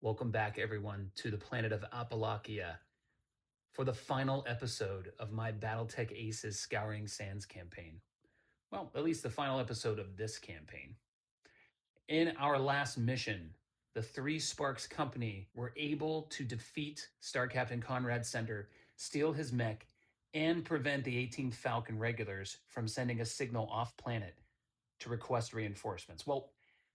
Welcome back, everyone, to the planet of Apolakkia for the final episode of my BattleTech Aces Scouring Sands campaign. Well, at least the final episode of this campaign. In our last mission, the Three Sparks Company were able to defeat Star Captain Conrad Sender, steal his mech, and prevent the 18th Falcon Regulars from sending a signal off planet to request reinforcements. Well,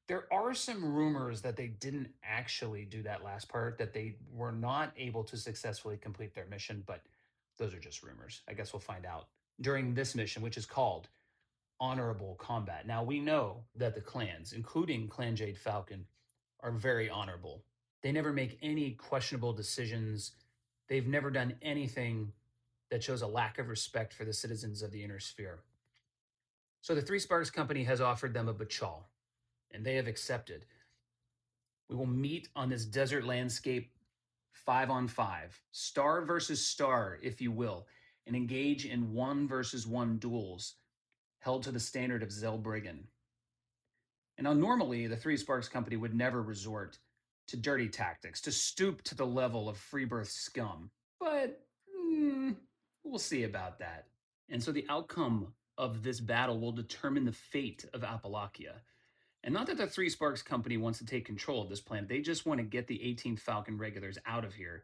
there are some rumors that they didn't actually do that last part, that they were not able to successfully complete their mission, but those are just rumors. I guess we'll find out during this mission, which is called Honorable Combat. Now, we know that the clans, including Clan Jade Falcon, are very honorable. They never make any questionable decisions. They've never done anything that shows a lack of respect for the citizens of the Inner Sphere. So the Three Sparks Company has offered them a bachal, and they have accepted. We will meet on this desert landscape 5-on-5, star versus star, if you will, and engage in 1-versus-1 duels held to the standard of zellbrigen. And now, normally, the Three Sparks Company would never resort to dirty tactics, to stoop to the level of freebirth scum. But we'll see about that. And so the outcome of this battle will determine the fate of Apolakkia. And not that the Three Sparks Company wants to take control of this planet. They just want to get the 18th Falcon Regulars out of here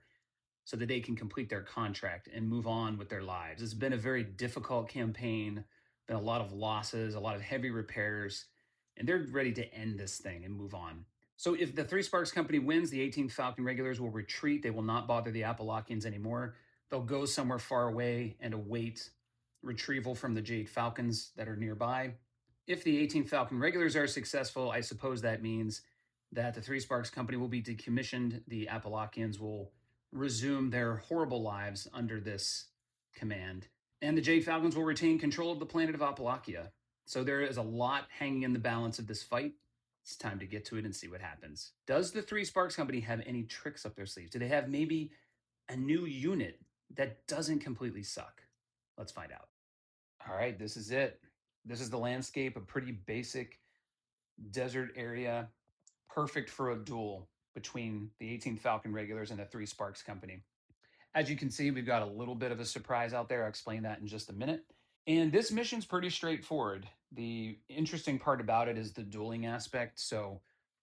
so that they can complete their contract and move on with their lives. It's been a very difficult campaign, been a lot of losses, a lot of heavy repairs, and they're ready to end this thing and move on. So if the Three Sparks Company wins, the 18th Falcon Regulars will retreat. They will not bother the Apolakkians anymore. They'll go somewhere far away and await retrieval from the Jade Falcons that are nearby. If the 18th Falcon Regulars are successful, I suppose that means that the Three Sparks Company will be decommissioned. The Apolakkians will resume their horrible lives under this command. And the Jade Falcons will retain control of the planet of Apolakkia. So there is a lot hanging in the balance of this fight. It's time to get to it and see what happens. Does the Three Sparks Company have any tricks up their sleeves? Do they have maybe a new unit that doesn't completely suck? Let's find out. All right, this is it. This is the landscape, a pretty basic desert area, perfect for a duel between the 18th Falcon Regulars and the Three Sparks Company. As you can see, we've got a little bit of a surprise out there. I'll explain that in just a minute. And this mission's pretty straightforward. The interesting part about it is the dueling aspect. So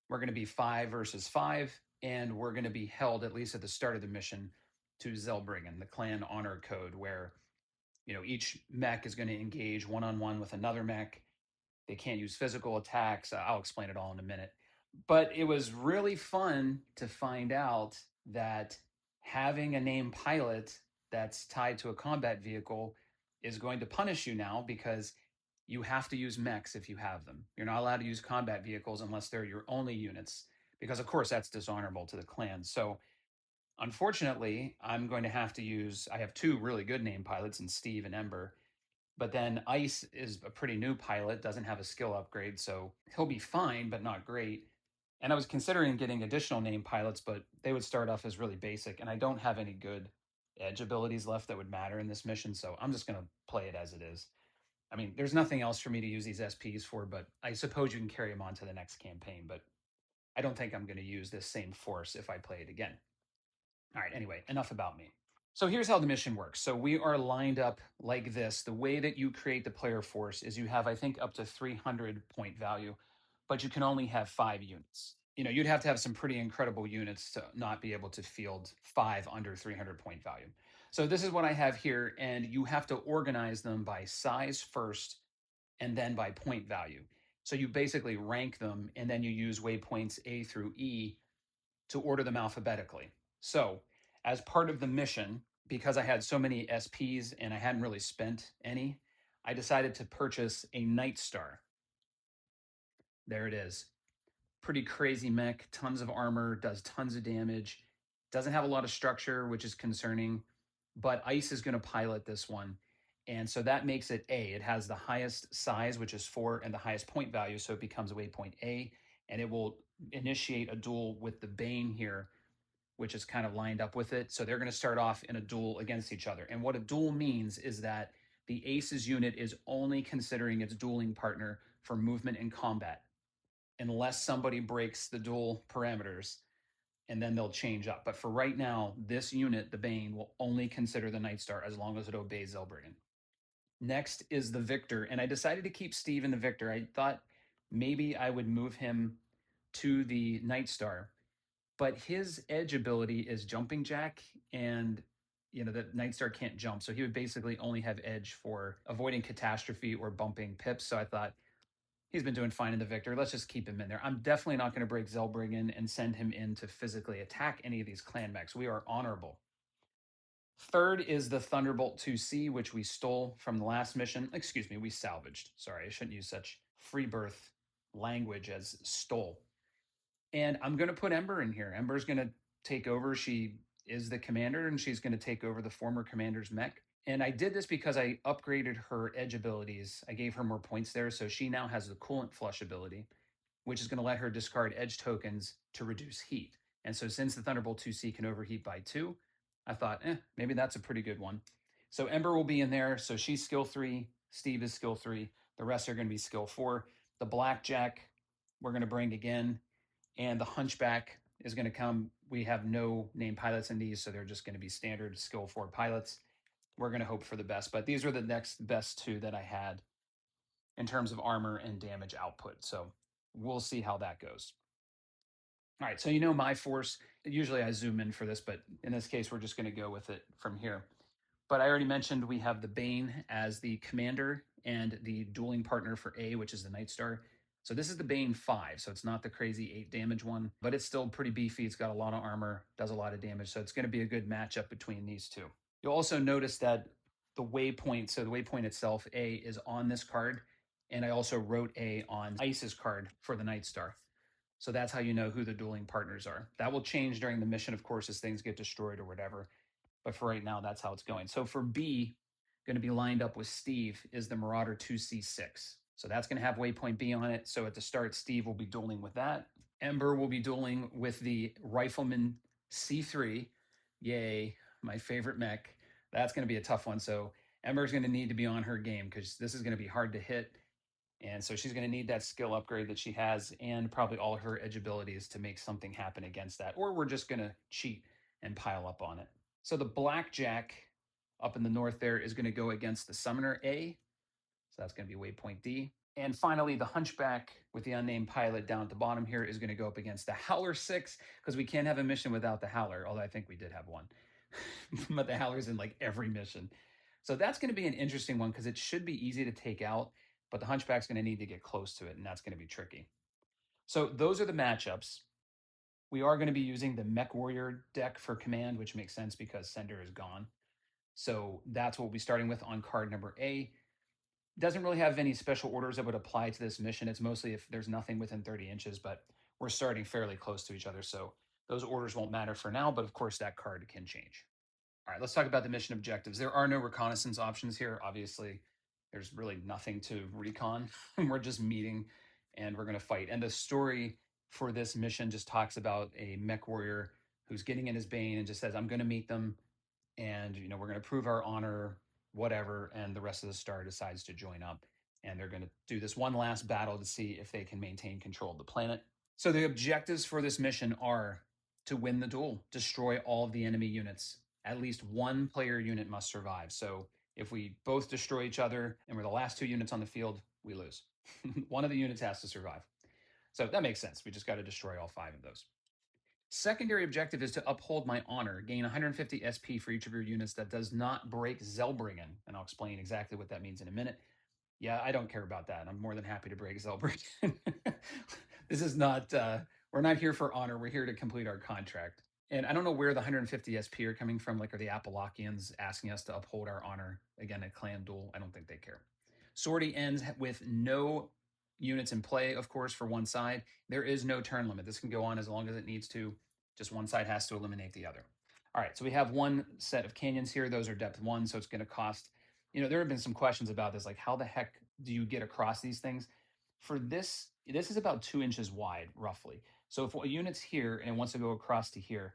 we're going to be 5-versus-5, and we're going to be held, at least at the start of the mission, to zellbrigen, the clan honor code, where each mech is going to engage one-on-one with another mech. They can't use physical attacks. I'll explain it all in a minute. But it was really fun to find out that having a named pilot that's tied to a combat vehicle is going to punish you now, because you have to use mechs if you have them. You're not allowed to use combat vehicles unless they're your only units, because of course that's dishonorable to the clan. So unfortunately, I'm going to have to use, I have 2 really good named pilots in Steve and Ember. But then Ice is a pretty new pilot, doesn't have a skill upgrade, so he'll be fine, but not great. And I was considering getting additional named pilots, but they would start off as really basic, and I don't have any good edge abilities left that would matter in this mission, so I'm just going to play it as it is. I mean, there's nothing else for me to use these SPs for, but I suppose you can carry them on to the next campaign, but I don't think I'm going to use this same force if I play it again. All right, anyway, enough about me. So here's how the mission works. So we are lined up like this. The way that you create the player force is you have, I think, up to 300 point value, but you can only have 5 units. You'd have to have some pretty incredible units to not be able to field 5 under 300 point value. So this is what I have here, and you have to organize them by size first and then by point value. So you basically rank them, and then you use waypoints A through E to order them alphabetically. So as part of the mission, because I had so many SPs and I hadn't really spent any, I decided to purchase a Night Star. There it is. Pretty crazy mech, tons of armor, does tons of damage, doesn't have a lot of structure, which is concerning, but Ice is going to pilot this one. And so that makes it A. It has the highest size, which is 4, and the highest point value, so it becomes waypoint A, and it will initiate a duel with the Bane here, which is kind of lined up with it. So they're going to start off in a duel against each other. And what a duel means is that the Aces unit is only considering its dueling partner for movement and combat, unless somebody breaks the duel parameters. and then they'll change up. But for right now, this unit, the Bane, will only consider the Nightstar as long as it obeys zellbrigen. Next is the Victor, and I decided to keep Steve in the Victor. I thought maybe I would move him to the Nightstar, but his edge ability is Jumping Jack, and the Nightstar can't jump, so he would basically only have edge for avoiding catastrophe or bumping pips. So I thought he's been doing fine in the Victor. Let's just keep him in there. I'm definitely not going to break zellbrigen and send him in to physically attack any of these clan mechs. We are honorable. Third is the Thunderbolt 2C, which we stole from the last mission. Excuse me, we salvaged. Sorry, I shouldn't use such free birth language as stole. And I'm going to put Ember in here. Ember's going to take over. She is the commander, and she's going to take over the former commander's mech. And I did this because I upgraded her edge abilities. I gave her more points there, so she now has the Coolant Flush ability, which is going to let her discard edge tokens to reduce heat. And so since the Thunderbolt 2C can overheat by 2, I thought, maybe that's a pretty good one. So Ember will be in there. So she's skill 3. Steve is skill 3. The rest are going to be skill 4. The Blackjack we're going to bring again. And the Hunchback is going to come. We have no named pilots in these, so they're just going to be standard skill 4 pilots. We're going to hope for the best. But these are the next best 2 that I had in terms of armor and damage output. So we'll see how that goes. All right, so my force, usually I zoom in for this, but in this case, we're just going to go with it from here. But I already mentioned we have the Bane as the commander and the dueling partner for A, which is the Nightstar. So this is the Bane 5, so it's not the crazy 8 damage one, but it's still pretty beefy. It's got a lot of armor, does a lot of damage, so it's going to be a good matchup between these two. You'll also notice that the waypoint, so the waypoint itself, A, is on this card, and I also wrote A on Ice's card for the Nightstar. So that's how you know who the dueling partners are. That will change during the mission, of course, as things get destroyed or whatever. But for right now, that's how it's going. So for B, going to be lined up with Steve is the Marauder 2C6. So that's going to have waypoint B on it. So at the start, Steve will be dueling with that. Ember will be dueling with the Rifleman C3. Yay, my favorite mech. That's going to be a tough one. So Ember's going to need to be on her game because this is going to be hard to hit. And so she's going to need that skill upgrade that she has and probably all her edge abilities to make something happen against that. Or we're just going to cheat and pile up on it. So the Blackjack up in the north there is going to go against the Summoner A. So that's going to be waypoint D. And finally, the Hunchback with the unnamed pilot down at the bottom here is going to go up against the Howler 6 because we can't have a mission without the Howler, although I think we did have one. But the Howler's in like every mission. So that's going to be an interesting one because it should be easy to take out, but the Hunchback's going to need to get close to it, and that's going to be tricky. So those are the matchups. We are going to be using the Mech Warrior deck for command, which makes sense because Sender is gone. So that's what we'll be starting with on card number A. Doesn't really have any special orders that would apply to this mission. It's mostly if there's nothing within 30 inches, but we're starting fairly close to each other. So those orders won't matter for now, but of course that card can change. All right, let's talk about the mission objectives. There are no reconnaissance options here. Obviously, there's really nothing to recon. We're just meeting and we're going to fight. And the story for this mission just talks about a mech warrior who's getting in his Bane and just says, I'm going to meet them and, we're going to prove our honor, whatever. And the rest of the star decides to join up and they're going to do this one last battle to see if they can maintain control of the planet. So the objectives for this mission are to win the duel, destroy all of the enemy units. At least one player unit must survive. So if we both destroy each other and we're the last 2 units on the field, we lose. One of the units has to survive. So that makes sense. We just got to destroy all 5 of those. Secondary objective is to uphold my honor. Gain 150 SP for each of your units that does not break zellbrigen. And I'll explain exactly what that means in a minute. Yeah, I don't care about that. I'm more than happy to break zellbrigen. This is not, we're not here for honor. We're here to complete our contract. And I don't know where the 150 SP are coming from. Like, are the Apolakkians asking us to uphold our honor? Again, a clan duel. I don't think they care. Sortie ends with no units in play, of course, for one side. There is no turn limit. This can go on as long as it needs to. Just one side has to eliminate the other. All right, so we have one set of canyons here. Those are depth 1, so it's going to cost, there have been some questions about this, like how the heck do you get across these things? For this is about 2 inches wide, roughly. So if a unit's here and it wants to go across to here,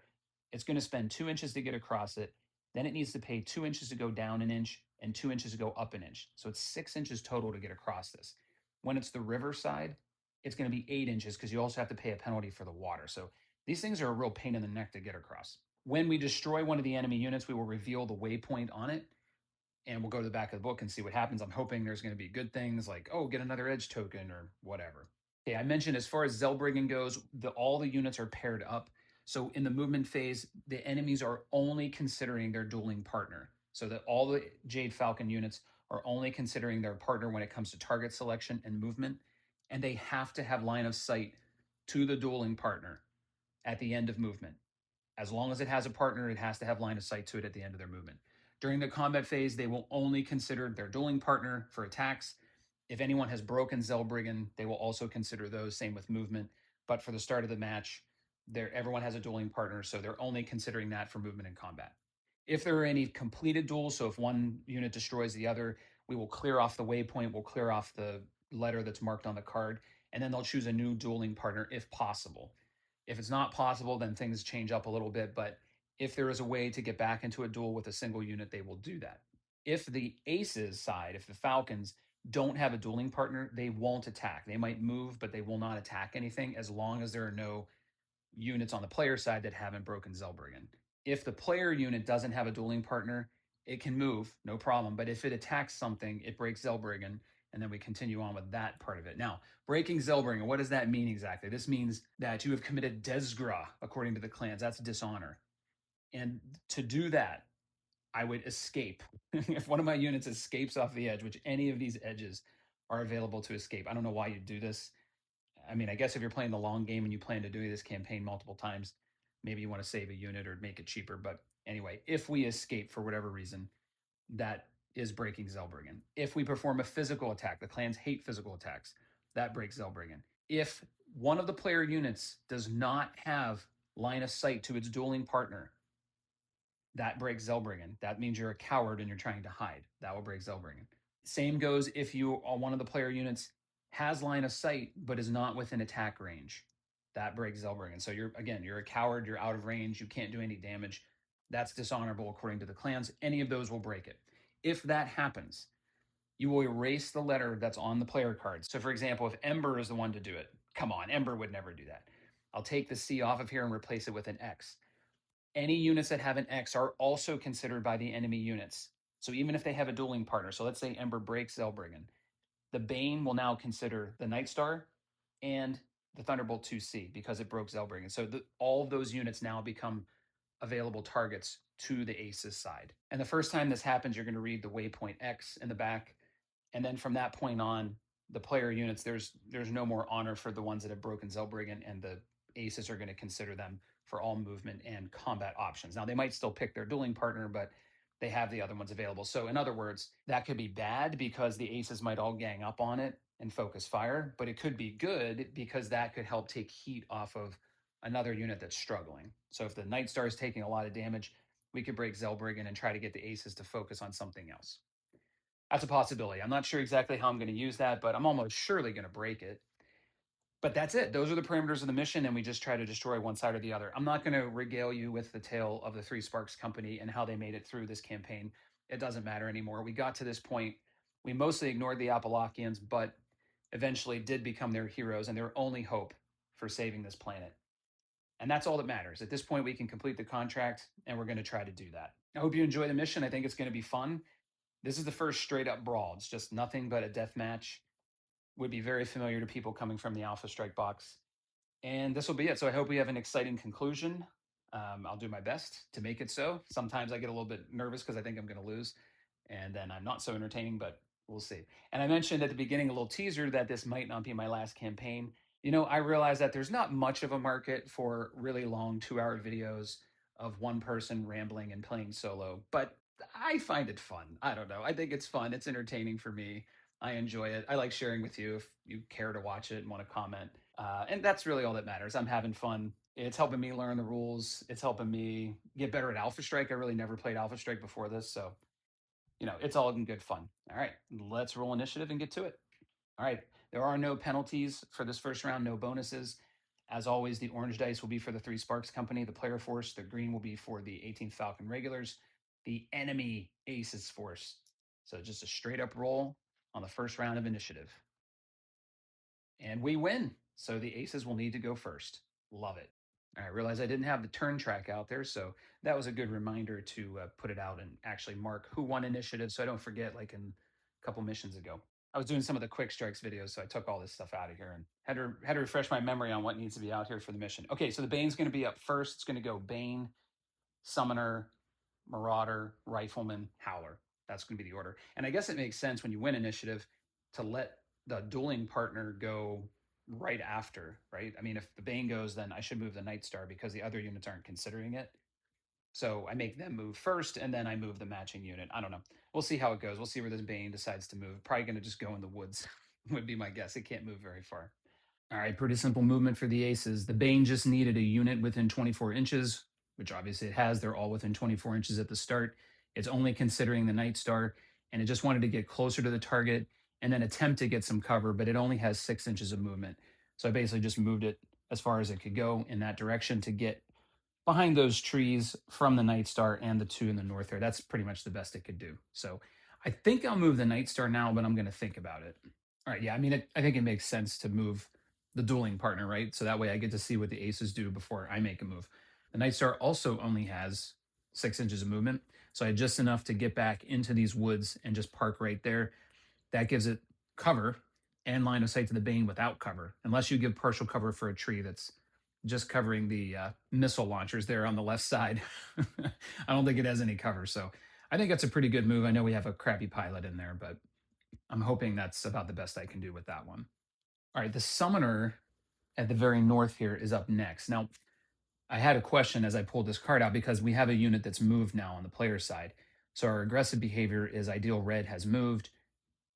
it's going to spend 2 inches to get across it. Then it needs to pay 2 inches to go down an inch and 2 inches to go up an inch. So it's 6 inches total to get across this. When it's the river side, it's going to be 8 inches because you also have to pay a penalty for the water. So These things are a real pain in the neck to get across. When we destroy one of the enemy units, we will reveal the waypoint on it, and we'll go to the back of the book and see what happens. I'm hoping there's going to be good things like, oh, get another edge token or whatever. Okay, I mentioned as far as zellbrigen goes, all the units are paired up. So in the movement phase, the enemies are only considering their dueling partner. So that all the Jade Falcon units are only considering their partner when it comes to target selection and movement. And they have to have line of sight to the dueling partner at the end of movement. As long as it has a partner, it has to have line of sight to it at the end of their movement. During the combat phase, they will only consider their dueling partner for attacks. If anyone has broken zellbrigen, they will also consider those, same with movement. But for the start of the match, everyone has a dueling partner, so they're only considering that for movement and combat. If there are any completed duels, so if one unit destroys the other, we will clear off the waypoint, we'll clear off the letter that's marked on the card, and then they'll choose a new dueling partner if possible. If it's not possible, then things change up a little bit, but if there is a way to get back into a duel with a single unit, they will do that. If the Aces side, if the Falcons don't have a dueling partner, they won't attack. They might move, but they will not attack anything as long as there are no units on the player side that haven't broken zellbrigen. If the player unit doesn't have a dueling partner, it can move, no problem. But if it attacks something, it breaks zellbrigen, and then we continue on with that part of it. Now, breaking zellbrigen, what does that mean exactly? This means that you have committed desgra, according to the clans. That's dishonor. And to do that, I would escape. If one of my units escapes off the edge, which any of these edges are available to escape, I don't know why you do this. I mean, I guess if you're playing the long game and you plan to do this campaign multiple times, maybe you want to save a unit or make it cheaper. But anyway, if we escape for whatever reason, that is breaking zellbrigen. If we perform a physical attack, the clans hate physical attacks, that breaks zellbrigen. If one of the player units does not have line of sight to its dueling partner, that breaks zellbrigen. That means you're a coward and you're trying to hide. That will break zellbrigen. Same goes if you one of the player units has line of sight but is not within attack range. That breaks zellbrigen. So you're a coward. You're out of range. You can't do any damage. That's dishonorable according to the clans. Any of those will break it. If that happens, you will erase the letter that's on the player card. So, for example, if Ember is the one to do it, come on, Ember would never do that. I'll take the C off of here and replace it with an X. Any units that have an X are also considered by the enemy units. So even if they have a dueling partner, so let's say Ember breaks zellbrigen, the Bane will now consider the Night Star and the Thunderbolt 2C because it broke zellbrigen. So all of those units now become available targets to the Aces side. And the first time this happens, you're going to read the waypoint X in the back. And then from that point on, the player units, there's no more honor for the ones that have broken zellbrigen, and the Aces are going to consider them for all movement and combat options. Now, they might still pick their dueling partner, but they have the other ones available. So, in other words, that could be bad because the Aces might all gang up on it and focus fire, but it could be good because that could help take heat off of another unit that's struggling. So, if the Night Star is taking a lot of damage, we could break zellbrigen and try to get the Aces to focus on something else. That's a possibility. I'm not sure exactly how I'm going to use that, but I'm almost surely going to break it. But that's it. Those are the parameters of the mission, and we just try to destroy one side or the other. I'm not going to regale you with the tale of the Three Sparks Company and how they made it through this campaign. It doesn't matter anymore. We got to this point. We mostly ignored the Apolakkians, but eventually did become their heroes and their only hope for saving this planet. And that's all that matters. At this point, we can complete the contract, and we're going to try to do that. I hope you enjoy the mission. I think it's going to be fun. This is the first straight up brawl. It's just nothing but a death match. Would be very familiar to people coming from the Alpha Strike box. And this will be it. So I hope we have an exciting conclusion. I'll do my best to make it so. Sometimes I get a little bit nervous because I think I'm going to lose, and then I'm not so entertaining, but we'll see. And I mentioned at the beginning a little teaser that this might not be my last campaign. You know, I realize that there's not much of a market for really long 2-hour videos of one person rambling and playing solo, but I find it fun. I don't know. I think it's fun. It's entertaining for me. I enjoy it. I like sharing with you if you care to watch it and want to comment. And that's really all that matters. I'm having fun. It's helping me learn the rules. It's helping me get better at Alpha Strike. I really never played Alpha Strike before this. So, you know, it's all in good fun. All right, let's roll initiative and get to it. All right, there are no penalties for this first round, no bonuses. As always, the orange dice will be for the Three Sparks Company, the player force. The green will be for the 18th Falcon Regulars, the enemy Aces force. So just a straight up roll on the first round of initiative. And we win. So the Aces will need to go first. Love it. I realized I didn't have the turn track out there, so that was a good reminder to put it out and actually mark who won initiative so I don't forget like in a couple missions ago. I was doing some of the quick strikes videos, so I took all this stuff out of here and had to refresh my memory on what needs to be out here for the mission. Okay, so the Bane's going to be up first. It's going to go Bane, Summoner, Marauder, Rifleman, Howler. That's going to be the order. And I guess it makes sense when you win initiative to let the dueling partner go right after, right? I mean, if the Bane goes, then I should move the Night Star because the other units aren't considering it. So I make them move first, and then I move the matching unit. I don't know. We'll see how it goes. We'll see where this Bane decides to move. Probably going to just go in the woods, would be my guess. It can't move very far. All right, pretty simple movement for the aces. The Bane just needed a unit within 24 inches, which obviously it has. They're all within 24 inches at the start. It's only considering the Night Star, and it just wanted to get closer to the target and then attempt to get some cover, but it only has 6 inches of movement. So I basically just moved it as far as it could go in that direction to get behind those trees from the Night Star and the two in the north there. That's pretty much the best it could do. So I think I'll move the Night Star now, but I'm going to think about it. All right, yeah, I mean, I think it makes sense to move the dueling partner, right? So that way I get to see what the aces do before I make a move. The Night Star also only has 6 inches of movement. So I had just enough to get back into these woods and just park right there. That gives it cover and line of sight to the Bane without cover, unless you give partial cover for a tree that's just covering the missile launchers there on the left side. I don't think it has any cover. So I think that's a pretty good move. I know we have a crappy pilot in there, but I'm hoping that's about the best I can do with that one. All right, the Summoner at the very north here is up next. Now, I had a question as I pulled this card out because we have a unit that's moved now on the player side. So our aggressive behavior is ideal red has moved,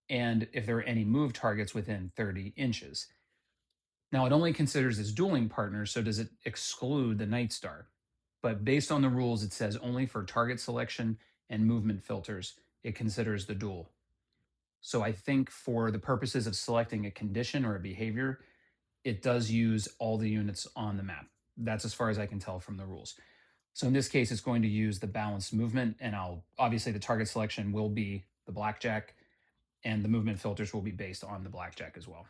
and if there are any move targets within 30 inches. Now, it only considers its dueling partner, so does it exclude the Night Star? But based on the rules, it says only for target selection and movement filters, it considers the duel. So I think for the purposes of selecting a condition or a behavior, it does use all the units on the map. That's as far as I can tell from the rules. So in this case, it's going to use the balanced movement, and obviously the target selection will be the blackjack, and the movement filters will be based on the blackjack as well.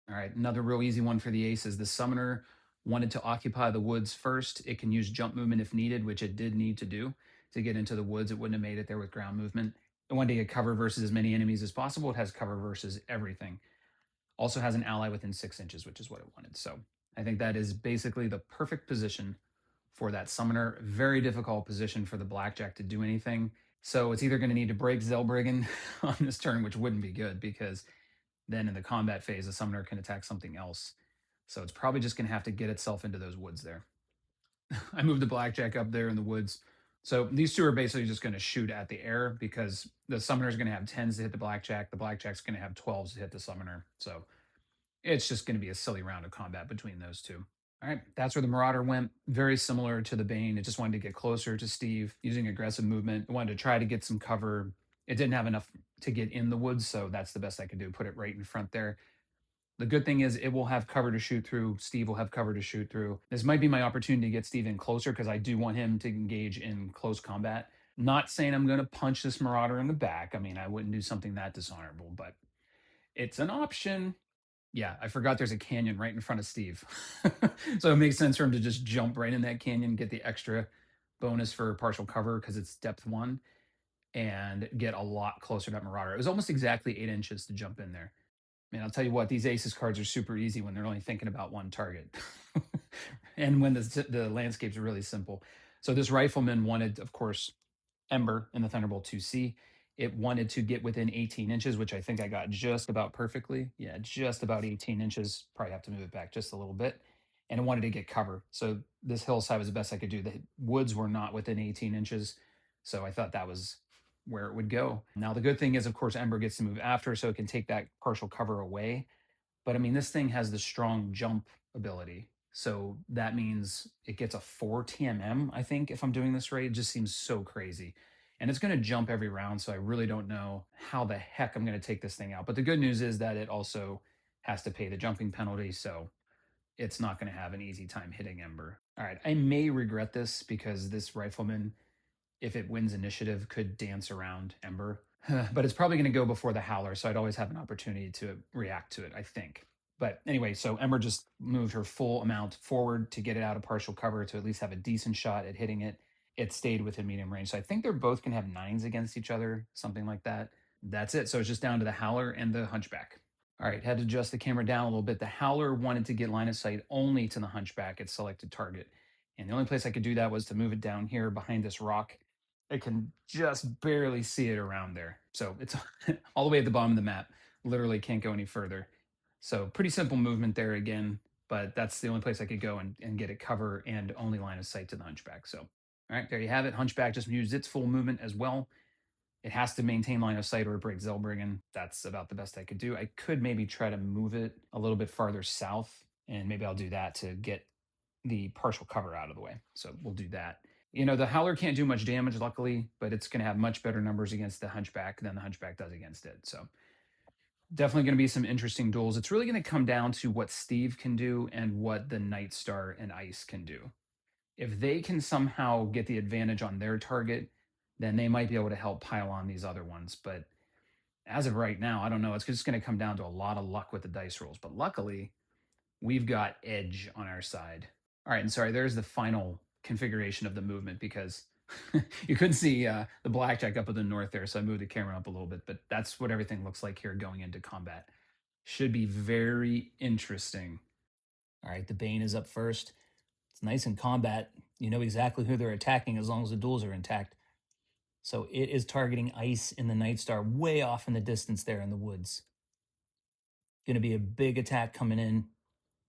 All right, another real easy one for the ace is the Summoner wanted to occupy the woods first. It can use jump movement if needed, which it did need to do to get into the woods. It wouldn't have made it there with ground movement. It wanted to get cover versus as many enemies as possible. It has cover versus everything. Also has an ally within 6 inches, which is what it wanted. So I think that is basically the perfect position for that Summoner. Very difficult position for the blackjack to do anything. So it's either going to need to break zellbrigen on this turn, which wouldn't be good because then in the combat phase, the Summoner can attack something else. So it's probably just going to have to get itself into those woods there. I moved the blackjack up there in the woods. So these two are basically just going to shoot at the air because the Summoner is going to have 10s to hit the blackjack. The blackjack's going to have 12s to hit the Summoner. So it's just going to be a silly round of combat between those two. All right, that's where the Marauder went. Very similar to the Bane. It just wanted to get closer to Steve using aggressive movement. It wanted to try to get some cover. It didn't have enough to get in the woods, so that's the best I could do. Put it right in front there. The good thing is it will have cover to shoot through. Steve will have cover to shoot through. This might be my opportunity to get Steve in closer because I do want him to engage in close combat. Not saying I'm going to punch this Marauder in the back. I mean, I wouldn't do something that dishonorable, but it's an option. Yeah, I forgot there's a canyon right in front of Steve. So it makes sense for him to just jump right in that canyon, get the extra bonus for partial cover because it's depth 1, and get a lot closer to that Marauder. It was almost exactly 8 inches to jump in there. Man, I'll tell you what, these aces cards are super easy when they're only thinking about one target. And when the landscape's really simple. So this Rifleman wanted, of course, Ember in the Thunderbolt 2C. It wanted to get within 18 inches, which I think I got just about perfectly. Yeah, just about 18 inches. Probably have to move it back just a little bit. And it wanted to get cover. So this hillside was the best I could do. The woods were not within 18 inches. So I thought that was where it would go. Now, the good thing is, of course, Ember gets to move after, so it can take that partial cover away. But I mean, this thing has the strong jump ability. So that means it gets a 4 TMM, I think, if I'm doing this right. It just seems so crazy. And it's going to jump every round, so I really don't know how the heck I'm going to take this thing out. But the good news is that it also has to pay the jumping penalty, so it's not going to have an easy time hitting Ember. All right, I may regret this because this Rifleman, if it wins initiative, could dance around Ember. But it's probably going to go before the Howler, so I'd always have an opportunity to react to it, I think. But anyway, so Ember just moved her full amount forward to get it out of partial cover to at least have a decent shot at hitting it. It stayed within medium range. So I think they're both going to have 9s against each other, something like that. That's it. So it's just down to the Howler and the Hunchback. All right, had to adjust the camera down a little bit. The Howler wanted to get line of sight only to the Hunchback, its selected target. And the only place I could do that was to move it down here behind this rock. I can just barely see it around there. So it's all the way at the bottom of the map. Literally can't go any further. So pretty simple movement there again, but that's the only place I could go and get it cover and only line of sight to the Hunchback. So, all right, there you have it. Hunchback just used its full movement as well. It has to maintain line of sight or it breaks zellbrigen. That's about the best I could do. I could maybe try to move it a little bit farther south, and maybe I'll do that to get the partial cover out of the way. So we'll do that. You know, the Howler can't do much damage, luckily, but it's going to have much better numbers against the Hunchback than the Hunchback does against it. So definitely going to be some interesting duels. It's really going to come down to what Steve can do and what the Nightstar and Ice can do. If they can somehow get the advantage on their target, then they might be able to help pile on these other ones. But as of right now, I don't know. It's just going to come down to a lot of luck with the dice rolls. But luckily, we've got edge on our side. All right, and sorry, there's the final configuration of the movement because you couldn't see the blackjack up in the north there, so I moved the camera up a little bit, but that's what everything looks like here going into combat. Should be very interesting. All right, the Bane is up first. It's nice in combat. You know exactly who they're attacking as long as the duels are intact. So it is targeting Ice in the Nightstar way off in the distance there in the woods. Going to be a big attack coming in.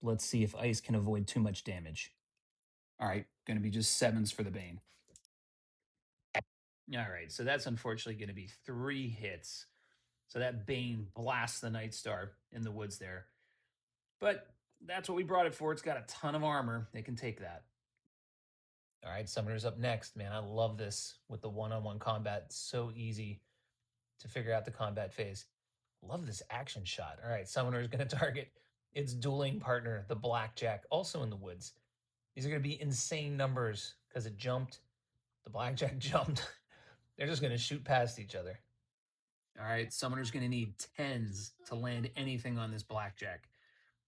Let's see if Ice can avoid too much damage. All right, going to be just 7s for the Bane. All right, so that's unfortunately going to be 3 hits. So that Bane blasts the Nightstar in the woods there. But that's what we brought it for. It's got a ton of armor. They can take that. All right, Summoner's up next. Man, I love this with the one-on-one combat. It's so easy to figure out the combat phase. Love this action shot. All right, Summoner is going to target its dueling partner, the Blackjack, also in the woods. These are going to be insane numbers because it jumped. The Blackjack jumped. They're just going to shoot past each other. All right, Summoner's going to need 10s to land anything on this Blackjack.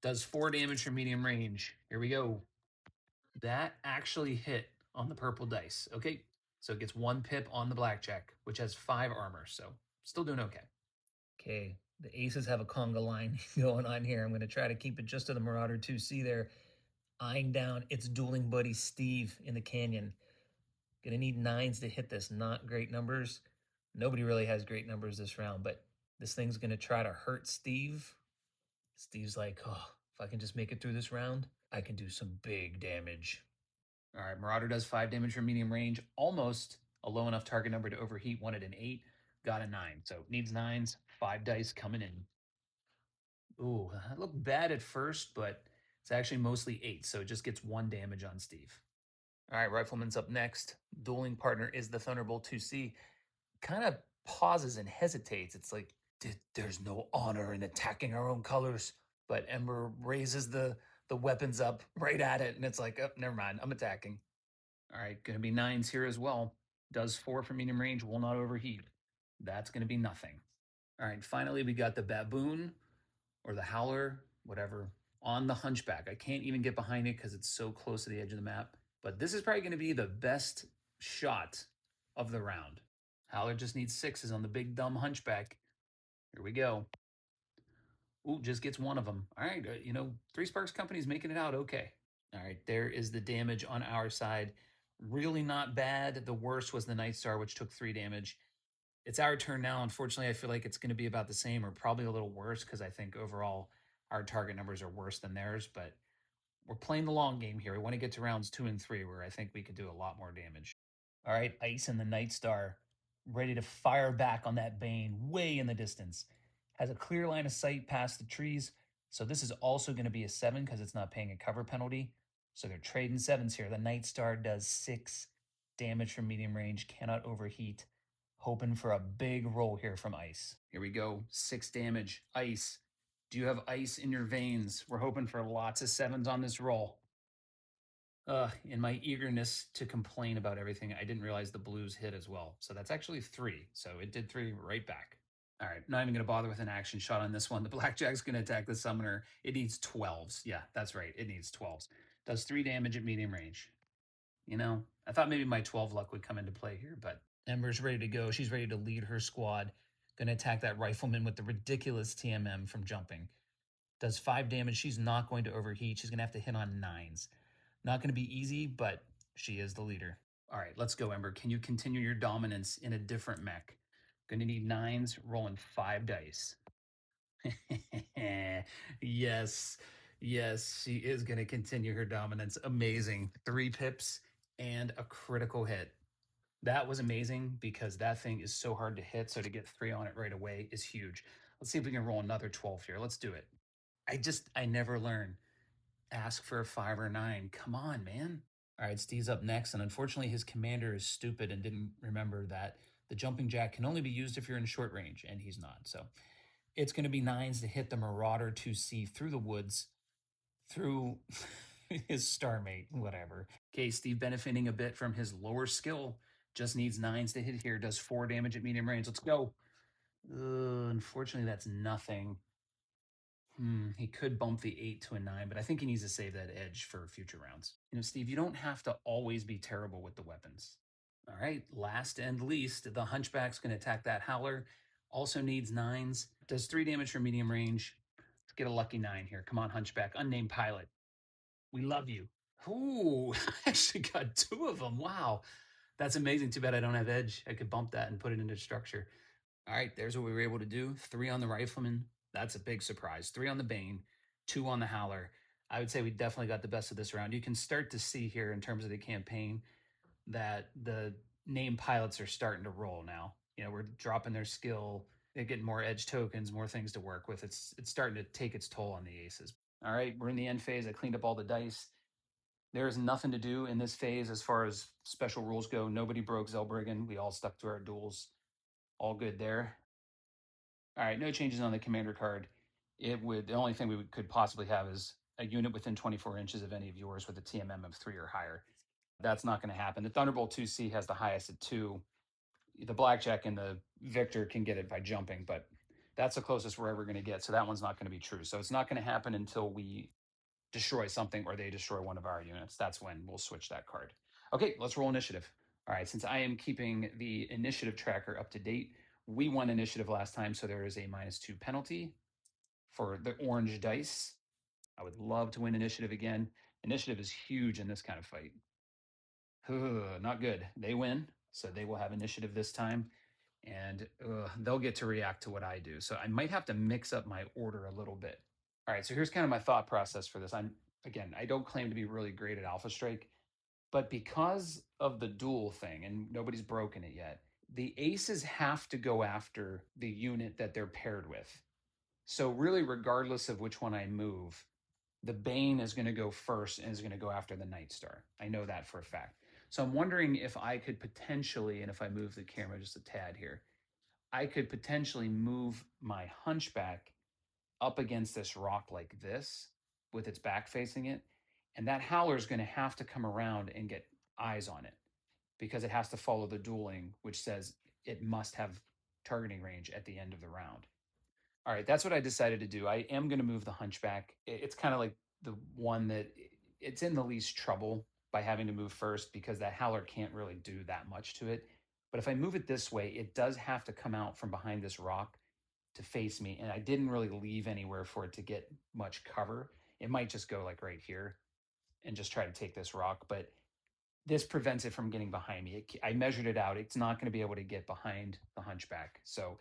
Does 4 damage from medium range. Here we go. That actually hit on the purple dice. Okay, so it gets 1 pip on the Blackjack, which has 5 armor, so still doing okay. Okay, the aces have a conga line going on here. I'm going to try to keep it just to the Marauder 2C there, eyeing down its dueling buddy Steve in the canyon. Going to need 9s to hit this. Not great numbers. Nobody really has great numbers this round, but this thing's going to try to hurt Steve. Steve's like, oh, if I can just make it through this round, I can do some big damage. All right, Marauder does 5 damage from medium range. Almost a low enough target number to overheat. Wanted an 8, got a 9. So needs 9s, 5 dice coming in. Ooh, that looked bad at first, but it's actually mostly 8, so it just gets 1 damage on Steve. All right, Rifleman's up next. Dueling partner is the Thunderbolt 2C. Kind of pauses and hesitates. It's like, there's no honor in attacking our own colors. But Ember raises the weapons up right at it, and it's like, oh, never mind, I'm attacking. All right, going to be 9s here as well. Does 4 from medium range, will not overheat. That's going to be nothing. All right, finally we got the Baboon or the Howler, whatever, on the Hunchback. I can't even get behind it because it's so close to the edge of the map. But this is probably going to be the best shot of the round. Howler just needs 6s on the big dumb Hunchback. Here we go. Ooh, just gets 1 of them. All right, 3 Sparks Company's making it out okay. All right, there is the damage on our side. Really not bad. The worst was the Nightstar, which took 3 damage. It's our turn now. Unfortunately, I feel like it's going to be about the same or probably a little worse because I think overall our target numbers are worse than theirs, but we're playing the long game here. We want to get to rounds 2 and 3 where I think we could do a lot more damage. All right, Ice and the Nightstar ready to fire back on that Bane way in the distance. Has a clear line of sight past the trees, so this is also going to be a 7 because it's not paying a cover penalty. So they're trading 7s here. The Nightstar does 6 damage from medium range, cannot overheat. Hoping for a big roll here from Ice. Here we go, 6 damage. Ice, do you have ice in your veins? We're hoping for lots of 7s on this roll. In my eagerness to complain about everything, I didn't realize the blues hit as well. So that's actually 3. So it did 3 right back. All right, not even going to bother with an action shot on this one. The Blackjack's going to attack the summoner. It needs 12s. Yeah, that's right. It needs 12s. Does 3 damage at medium range. You know, I thought maybe my 12 luck would come into play here, but Ember's ready to go. She's ready to lead her squad. Going to attack that rifleman with the ridiculous TMM from jumping. Does 5 damage. She's not going to overheat. She's going to have to hit on 9s. Not going to be easy, but she is the leader. All right, let's go, Ember. Can you continue your dominance in a different mech? Going to need 9s, rolling 5 dice. Yes, yes, she is going to continue her dominance. Amazing. 3 pips and a critical hit. That was amazing because that thing is so hard to hit. So to get 3 on it right away is huge. Let's see if we can roll another 12 here. Let's do it. I never learn. Ask for a 5 or 9. Come on, man. All right, Steve's up next. And unfortunately, his commander is stupid and didn't remember that the jumping jack can only be used if you're in short range, and he's not. So it's going to be 9s to hit the Marauder 2C through the woods, through his Starmate, whatever. Okay, Steve benefiting a bit from his lower skill. Just needs 9s to hit here. Does 4 damage at medium range. Let's go. Unfortunately, that's nothing. He could bump the 8 to a 9, but I think he needs to save that edge for future rounds. You know, Steve, you don't have to always be terrible with the weapons. All right, last and least, the Hunchback's going to attack that Howler. Also needs 9s. Does 3 damage for medium range. Let's get a lucky 9 here. Come on, Hunchback. Unnamed pilot. We love you. Ooh, I actually got 2 of them. Wow. That's amazing. Too bad I don't have edge. I could bump that and put it into structure. All right, there's what we were able to do. 3 on the Rifleman. That's a big surprise. 3 on the Bane, 2 on the Howler. I would say we definitely got the best of this round. You can start to see here in terms of the campaign that the named pilots are starting to roll now. You know, we're dropping their skill. They're getting more edge tokens, more things to work with. It's starting to take its toll on the aces. All right, we're in the end phase. I cleaned up all the dice. There is nothing to do in this phase as far as special rules go. Nobody broke zellbrigen. We all stuck to our duels. All good there. All right, no changes on the commander card. The only thing we could possibly have is a unit within 24 inches of any of yours with a TMM of 3 or higher. That's not going to happen. The Thunderbolt 2C has the highest at 2. The Blackjack and the Victor can get it by jumping, but that's the closest we're ever going to get. So that one's not going to be true. So it's not going to happen until we destroy something or they destroy one of our units. That's when we'll switch that card. Okay, let's roll initiative. All right, since I am keeping the initiative tracker up to date, we won initiative last time, so there is a -2 penalty for the orange dice. I would love to win initiative again. Initiative is huge in this kind of fight. Not good. They win, so they will have initiative this time, and they'll get to react to what I do. So I might have to mix up my order a little bit. All right, so here's kind of my thought process for this. I don't claim to be really great at Alpha Strike, but because of the duel thing, and nobody's broken it yet, the aces have to go after the unit that they're paired with. So really, regardless of which one I move, the Bane is going to go first and is going to go after the Night Star. I know that for a fact. So I'm wondering if I could potentially, and if I move the camera just a tad here, I could potentially move my Hunchback up against this rock like this with its back facing it. And that Howler is going to have to come around and get eyes on it because it has to follow the dueling, which says it must have targeting range at the end of the round. All right, that's what I decided to do. I am going to move the Hunchback. It's kind of like the one that it's in the least trouble by having to move first because that Howler can't really do that much to it. But if I move it this way, it does have to come out from behind this rock to face me. And I didn't really leave anywhere for it to get much cover. It might just go like right here and just try to take this rock. But this prevents it from getting behind me. I measured it out. It's not going to be able to get behind the Hunchback. So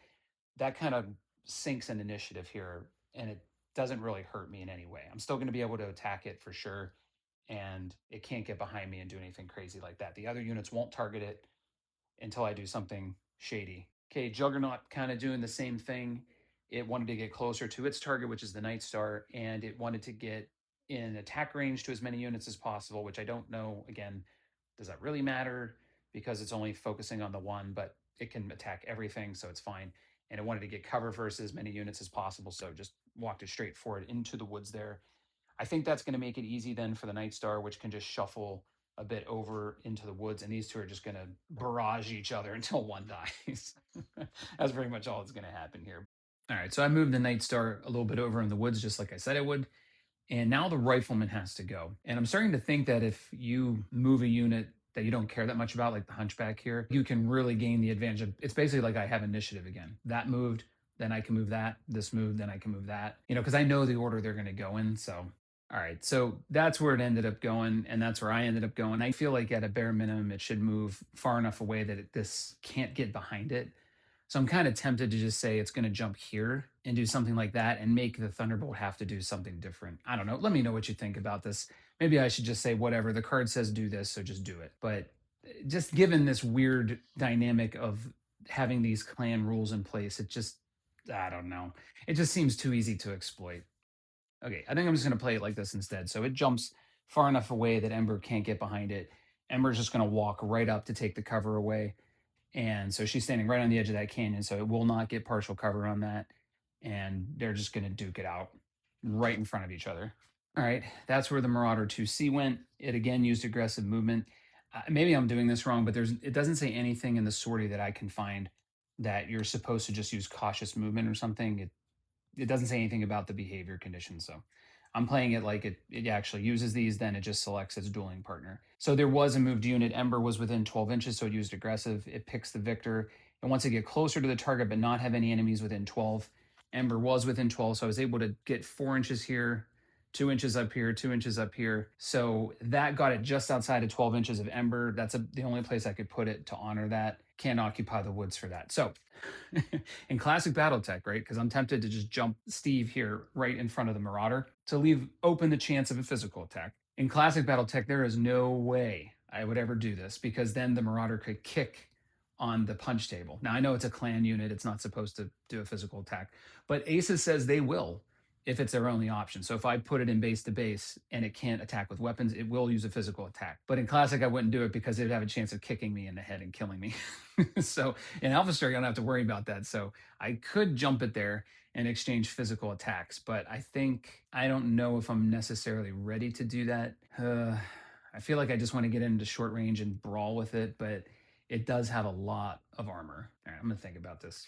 that kind of sinks an initiative here, and it doesn't really hurt me in any way. I'm still going to be able to attack it for sure, and it can't get behind me and do anything crazy like that. The other units won't target it until I do something shady. Okay, Juggernaut kind of doing the same thing. It wanted to get closer to its target, which is the Night Star, and it wanted to get in attack range to as many units as possible, which I don't know. Again, does that really matter? Because it's only focusing on the one, but it can attack everything, so it's fine. And it wanted to get cover versus as many units as possible, so just walked it straight forward into the woods there. I think that's going to make it easy then for the Night Star, which can just shuffle a bit over into the woods, and these two are just going to barrage each other until one dies. That's pretty much all that's going to happen here. All right, so I moved the Night Star a little bit over in the woods, just like I said I would. And now the rifleman has to go. And I'm starting to think that if you move a unit that you don't care that much about, like the Hunchback here, you can really gain the advantage. It's basically like I have initiative again. That moved, then I can move that. This moved, then I can move that. Because I know the order they're going to go in. So, all right. So that's where it ended up going. And that's where I ended up going. I feel like at a bare minimum, it should move far enough away that this can't get behind it. So I'm kind of tempted to just say it's going to jump here and do something like that and make the Thunderbolt have to do something different. I don't know. Let me know what you think about this. Maybe I should just say whatever. The card says do this, so just do it. But just given this weird dynamic of having these clan rules in place, it just, I don't know. It just seems too easy to exploit. Okay, I think I'm just going to play it like this instead. So it jumps far enough away that Ember can't get behind it. Ember's just going to walk right up to take the cover away. And so she's standing right on the edge of that canyon, so it will not get partial cover on that. And they're just going to duke it out right in front of each other. All right, that's where the Marauder 2C went. It again used aggressive movement. Maybe I'm doing this wrong, but it doesn't say anything in the sortie that I can find that you're supposed to just use cautious movement or something. It doesn't say anything about the behavior condition. So I'm playing it like it actually uses these, then it just selects its dueling partner. So there was a moved unit. Ember was within 12 inches, so it used aggressive. It picks the victor. And once it get closer to the target, but not have any enemies within 12, Ember was within 12, so I was able to get 4 inches here, 2 inches up here, 2 inches up here. So that got it just outside of 12 inches of Ember. That's the only place I could put it to honor that. Can't occupy the woods for that. So in classic BattleTech, right? Because I'm tempted to just jump Steve here right in front of the Marauder to leave open the chance of a physical attack. In classic BattleTech, there is no way I would ever do this because then the Marauder could kick on the punch table. Now, I know it's a clan unit. It's not supposed to do a physical attack, but Aces says they will if it's their only option. So if I put it in base to base and it can't attack with weapons, it will use a physical attack. But in Classic, I wouldn't do it because it'd have a chance of kicking me in the head and killing me. So in Alpha Star, I don't have to worry about that. So I could jump it there and exchange physical attacks, but I don't know if I'm necessarily ready to do that. I feel like I just want to get into short range and brawl with it, but it does have a lot of armor. All right, I'm going to think about this.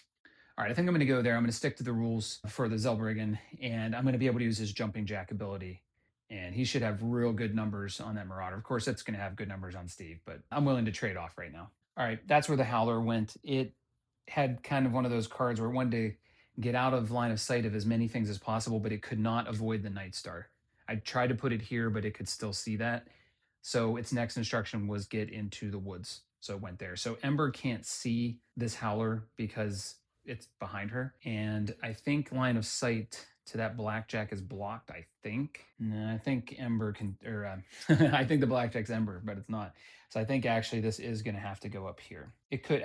All right, I think I'm going to go there. I'm going to stick to the rules for the zellbrigen, and I'm going to be able to use his jumping jack ability. And he should have real good numbers on that Marauder. Of course, it's going to have good numbers on Steve, but I'm willing to trade off right now. All right, that's where the Howler went. It had kind of one of those cards where it wanted to get out of line of sight of as many things as possible, but it could not avoid the Night Star. I tried to put it here, but it could still see that. So its next instruction was get into the woods. So it went there. So Ember can't see this Howler because it's behind her. And I think line of sight to that blackjack is blocked, I think. No, I think Ember can, or I think the blackjack's Ember, but it's not. So I think actually this is going to have to go up here. It could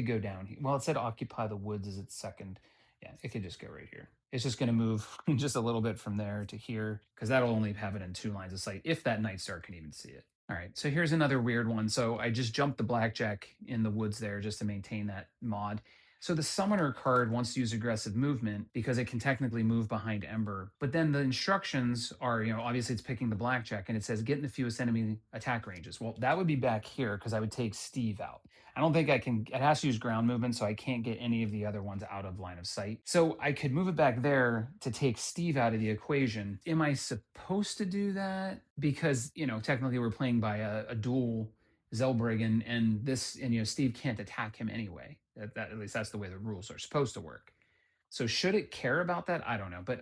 go down. Well, it said occupy the woods as its second. Yeah, it could just go right here. It's just going to move just a little bit from there to here because that'll only have it in 2 lines of sight if that Night Star can even see it. All right, so here's another weird one. So I just jumped the blackjack in the woods there just to maintain that mod. So the summoner card wants to use aggressive movement because it can technically move behind Ember. But then the instructions are, obviously it's picking the blackjack and it says get in the fewest enemy attack ranges. Well, that would be back here because I would take Steve out. I don't think I can, it has to use ground movement, so I can't get any of the other ones out of line of sight. So I could move it back there to take Steve out of the equation. Am I supposed to do that? Because, technically we're playing by a dual zellbrigen and Steve can't attack him anyway. At least that's the way the rules are supposed to work. So should it care about that? I don't know. But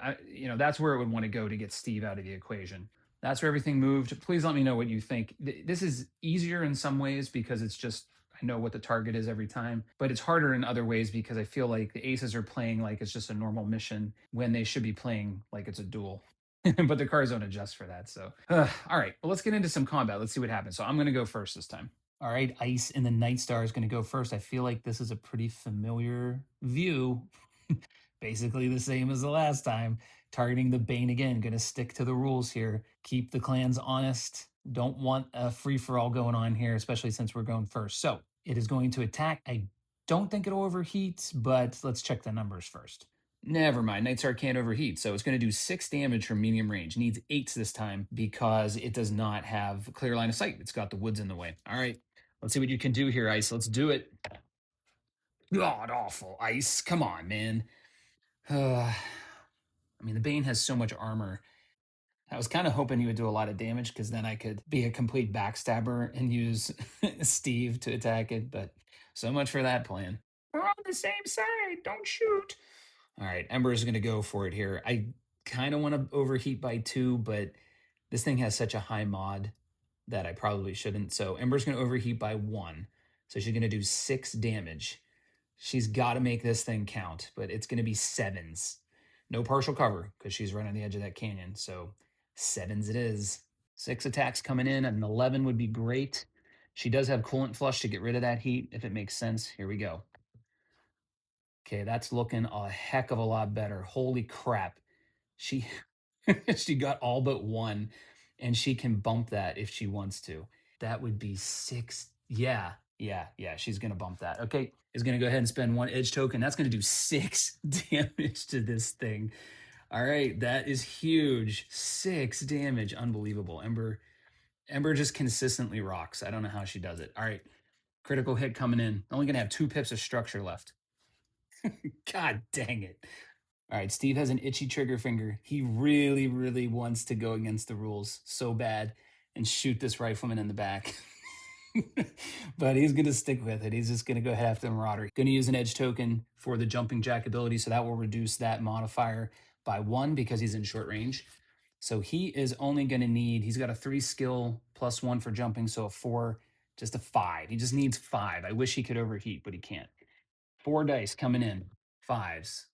that's where it would want to go to get Steve out of the equation. That's where everything moved. Please let me know what you think. This is easier in some ways because it's just I know what the target is every time, but it's harder in other ways because I feel like the Aces are playing like it's just a normal mission when they should be playing like it's a duel. But the cards don't adjust for that. So, all right, well, let's get into some combat. Let's see what happens. So I'm going to go first this time. All right, Ice and the Night Star is going to go first. I feel like this is a pretty familiar view. Basically the same as the last time. Targeting the Bane again. Going to stick to the rules here. Keep the clans honest. Don't want a free-for-all going on here, especially since we're going first. So it is going to attack. I don't think it'll overheat, but let's check the numbers first. Never mind, Night Star can't overheat, so it's going to do 6 damage from medium range. Needs 8s this time because it does not have clear line of sight. It's got the woods in the way. All right, let's see what you can do here, Ice. Let's do it. God awful ice. Come on, man. I mean, the Bane has so much armor. I was kind of hoping he would do a lot of damage because then I could be a complete backstabber and use Steve to attack it. But so much for that plan. We're on the same side. Don't shoot. All right, Ember is going to go for it here. I kind of want to overheat by 2, but this thing has such a high mod that I probably shouldn't. So Ember's going to overheat by 1. So she's going to do 6 damage. She's got to make this thing count, but it's going to be 7s. No partial cover because she's right on the edge of that canyon. So 7s it is. 6 attacks coming in, and an 11 would be great. She does have coolant flush to get rid of that heat if it makes sense. Here we go. Okay, that's looking a heck of a lot better. Holy crap. She she got all but 1, and she can bump that if she wants to. That would be 6. Yeah, yeah. She's gonna bump that. Okay, is gonna go ahead and spend 1 edge token. That's gonna do 6 damage to this thing. All right, that is huge. 6 damage, unbelievable. Ember just consistently rocks. I don't know how she does it. All right, critical hit coming in. Only gonna have 2 pips of structure left. God dang it. All right, Steve has an itchy trigger finger. He really, really wants to go against the rules so bad and shoot this rifleman in the back. But he's going to stick with it. He's just going to go ahead after the Marauder. Going to use an edge token for the jumping jack ability, so that will reduce that modifier by 1 because he's in short range. So he is only going to need, he's got a 3 skill plus 1 for jumping, so a 4, just a 5. He just needs 5. I wish he could overheat, but he can't. 4 dice coming in, 5s.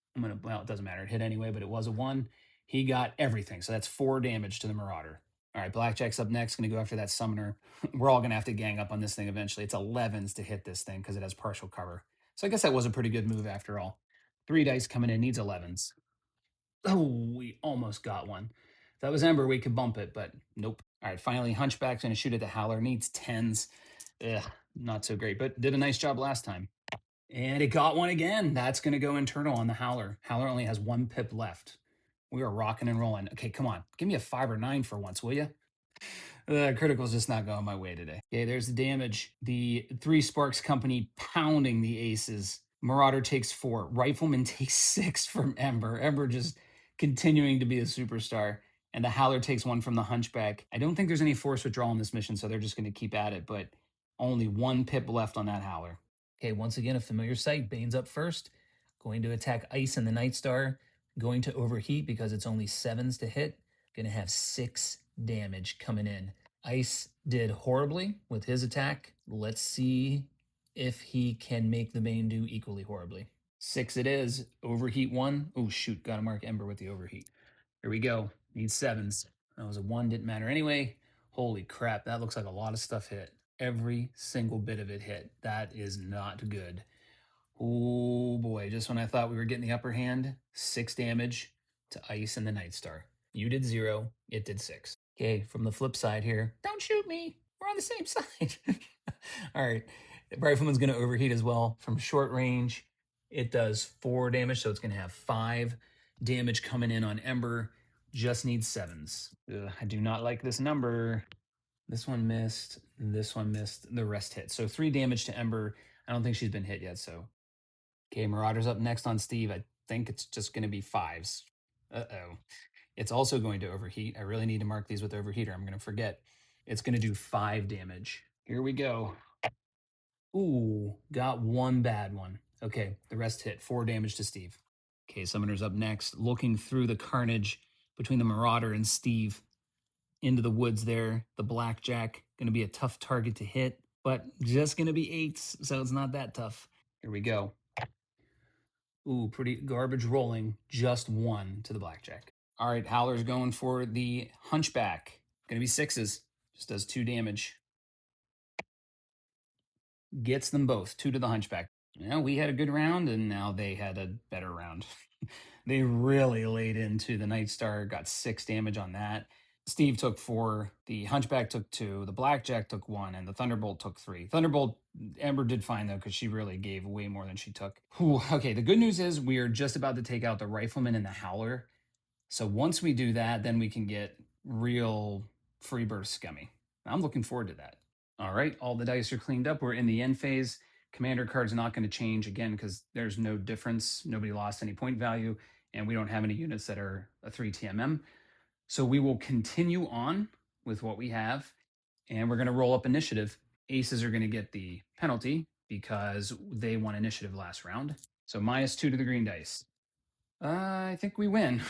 Well, it doesn't matter. It hit anyway, but it was a 1. He got everything. So that's 4 damage to the Marauder. All right, Blackjack's up next. Going to go after that Summoner. We're all going to have to gang up on this thing eventually. It's 11s to hit this thing because it has partial cover. So I guess that was a pretty good move after all. 3 dice coming in, needs 11s. Oh, we almost got one. If that was Ember, we could bump it, but nope. All right, finally, Hunchback's going to shoot at the Howler. Needs 10s. Ugh, not so great, but did a nice job last time. And it got one again. That's going to go internal on the Howler. Howler only has 1 pip left. We are rocking and rolling. Okay, come on. Give me a 5 or 9 for once, will you? Critical's just not going my way today. Okay, there's the damage. The 3 Sparks Company pounding the aces. Marauder takes 4. Rifleman takes 6 from Ember. Ember just continuing to be a superstar. And the Howler takes 1 from the Hunchback. I don't think there's any force withdrawal in this mission, so they're just going to keep at it, but only 1 pip left on that Howler. Okay, once again, a familiar sight. Bane's up first. Going to attack Ice and the Night Star. Going to overheat because it's only 7s to hit. Going to have 6 damage coming in. Ice did horribly with his attack. Let's see if he can make the Bane do equally horribly. 6 it is. Overheat 1. Oh, shoot. Got to mark Ember with the overheat. Here we go. Need 7s. That was a 1. Didn't matter anyway. Holy crap. That looks like a lot of stuff hit. Every single bit of it hit. That is not good. Oh boy, just when I thought we were getting the upper hand, 6 damage to Ice and the Night Star. You did 0, it did 6. Okay, from the flip side here, don't shoot me. We're on the same side. All right, Rifleman's going to overheat as well. From short range, it does 4 damage, so it's going to have 5 damage coming in on Ember. Just needs 7s. Ugh, I do not like this number. This one missed. This one missed. The rest hit. So 3 damage to Ember. I don't think she's been hit yet. So, okay, Marauder's up next on Steve. I think it's just going to be 5s. Uh-oh. It's also going to overheat. I really need to mark these with overheater. I'm going to forget. It's going to do 5 damage. Here we go. Ooh, got 1 bad one. Okay, the rest hit. 4 damage to Steve. Okay, Summoner's up next. Looking through the carnage between the Marauder and Steve. Into the woods there. The Blackjack, going to be a tough target to hit, but just going to be 8s, so it's not that tough. Here we go. Ooh, pretty garbage rolling. Just 1 to the Blackjack. All right, Howler's going for the Hunchback. Going to be 6s. Just does 2 damage. Gets them both. 2 to the Hunchback. Yeah, we had a good round, and now they had a better round. They really laid into the Night Star, got 6 damage on that. Steve took 4, the Hunchback took 2, the Blackjack took 1, and the Thunderbolt took 3. Thunderbolt, Ember did fine though, because she really gave way more than she took. Whew. Okay, the good news is we are just about to take out the Rifleman and the Howler. So once we do that, then we can get real free burst scummy. I'm looking forward to that. All right, all the dice are cleaned up. We're in the end phase. Commander card's not going to change again because there's no difference. Nobody lost any point value, and we don't have any units that are a 3 TMM. So we will continue on with what we have, and we're going to roll up initiative. Aces are going to get the penalty because they won initiative last round. So -2 to the green dice. I think we win.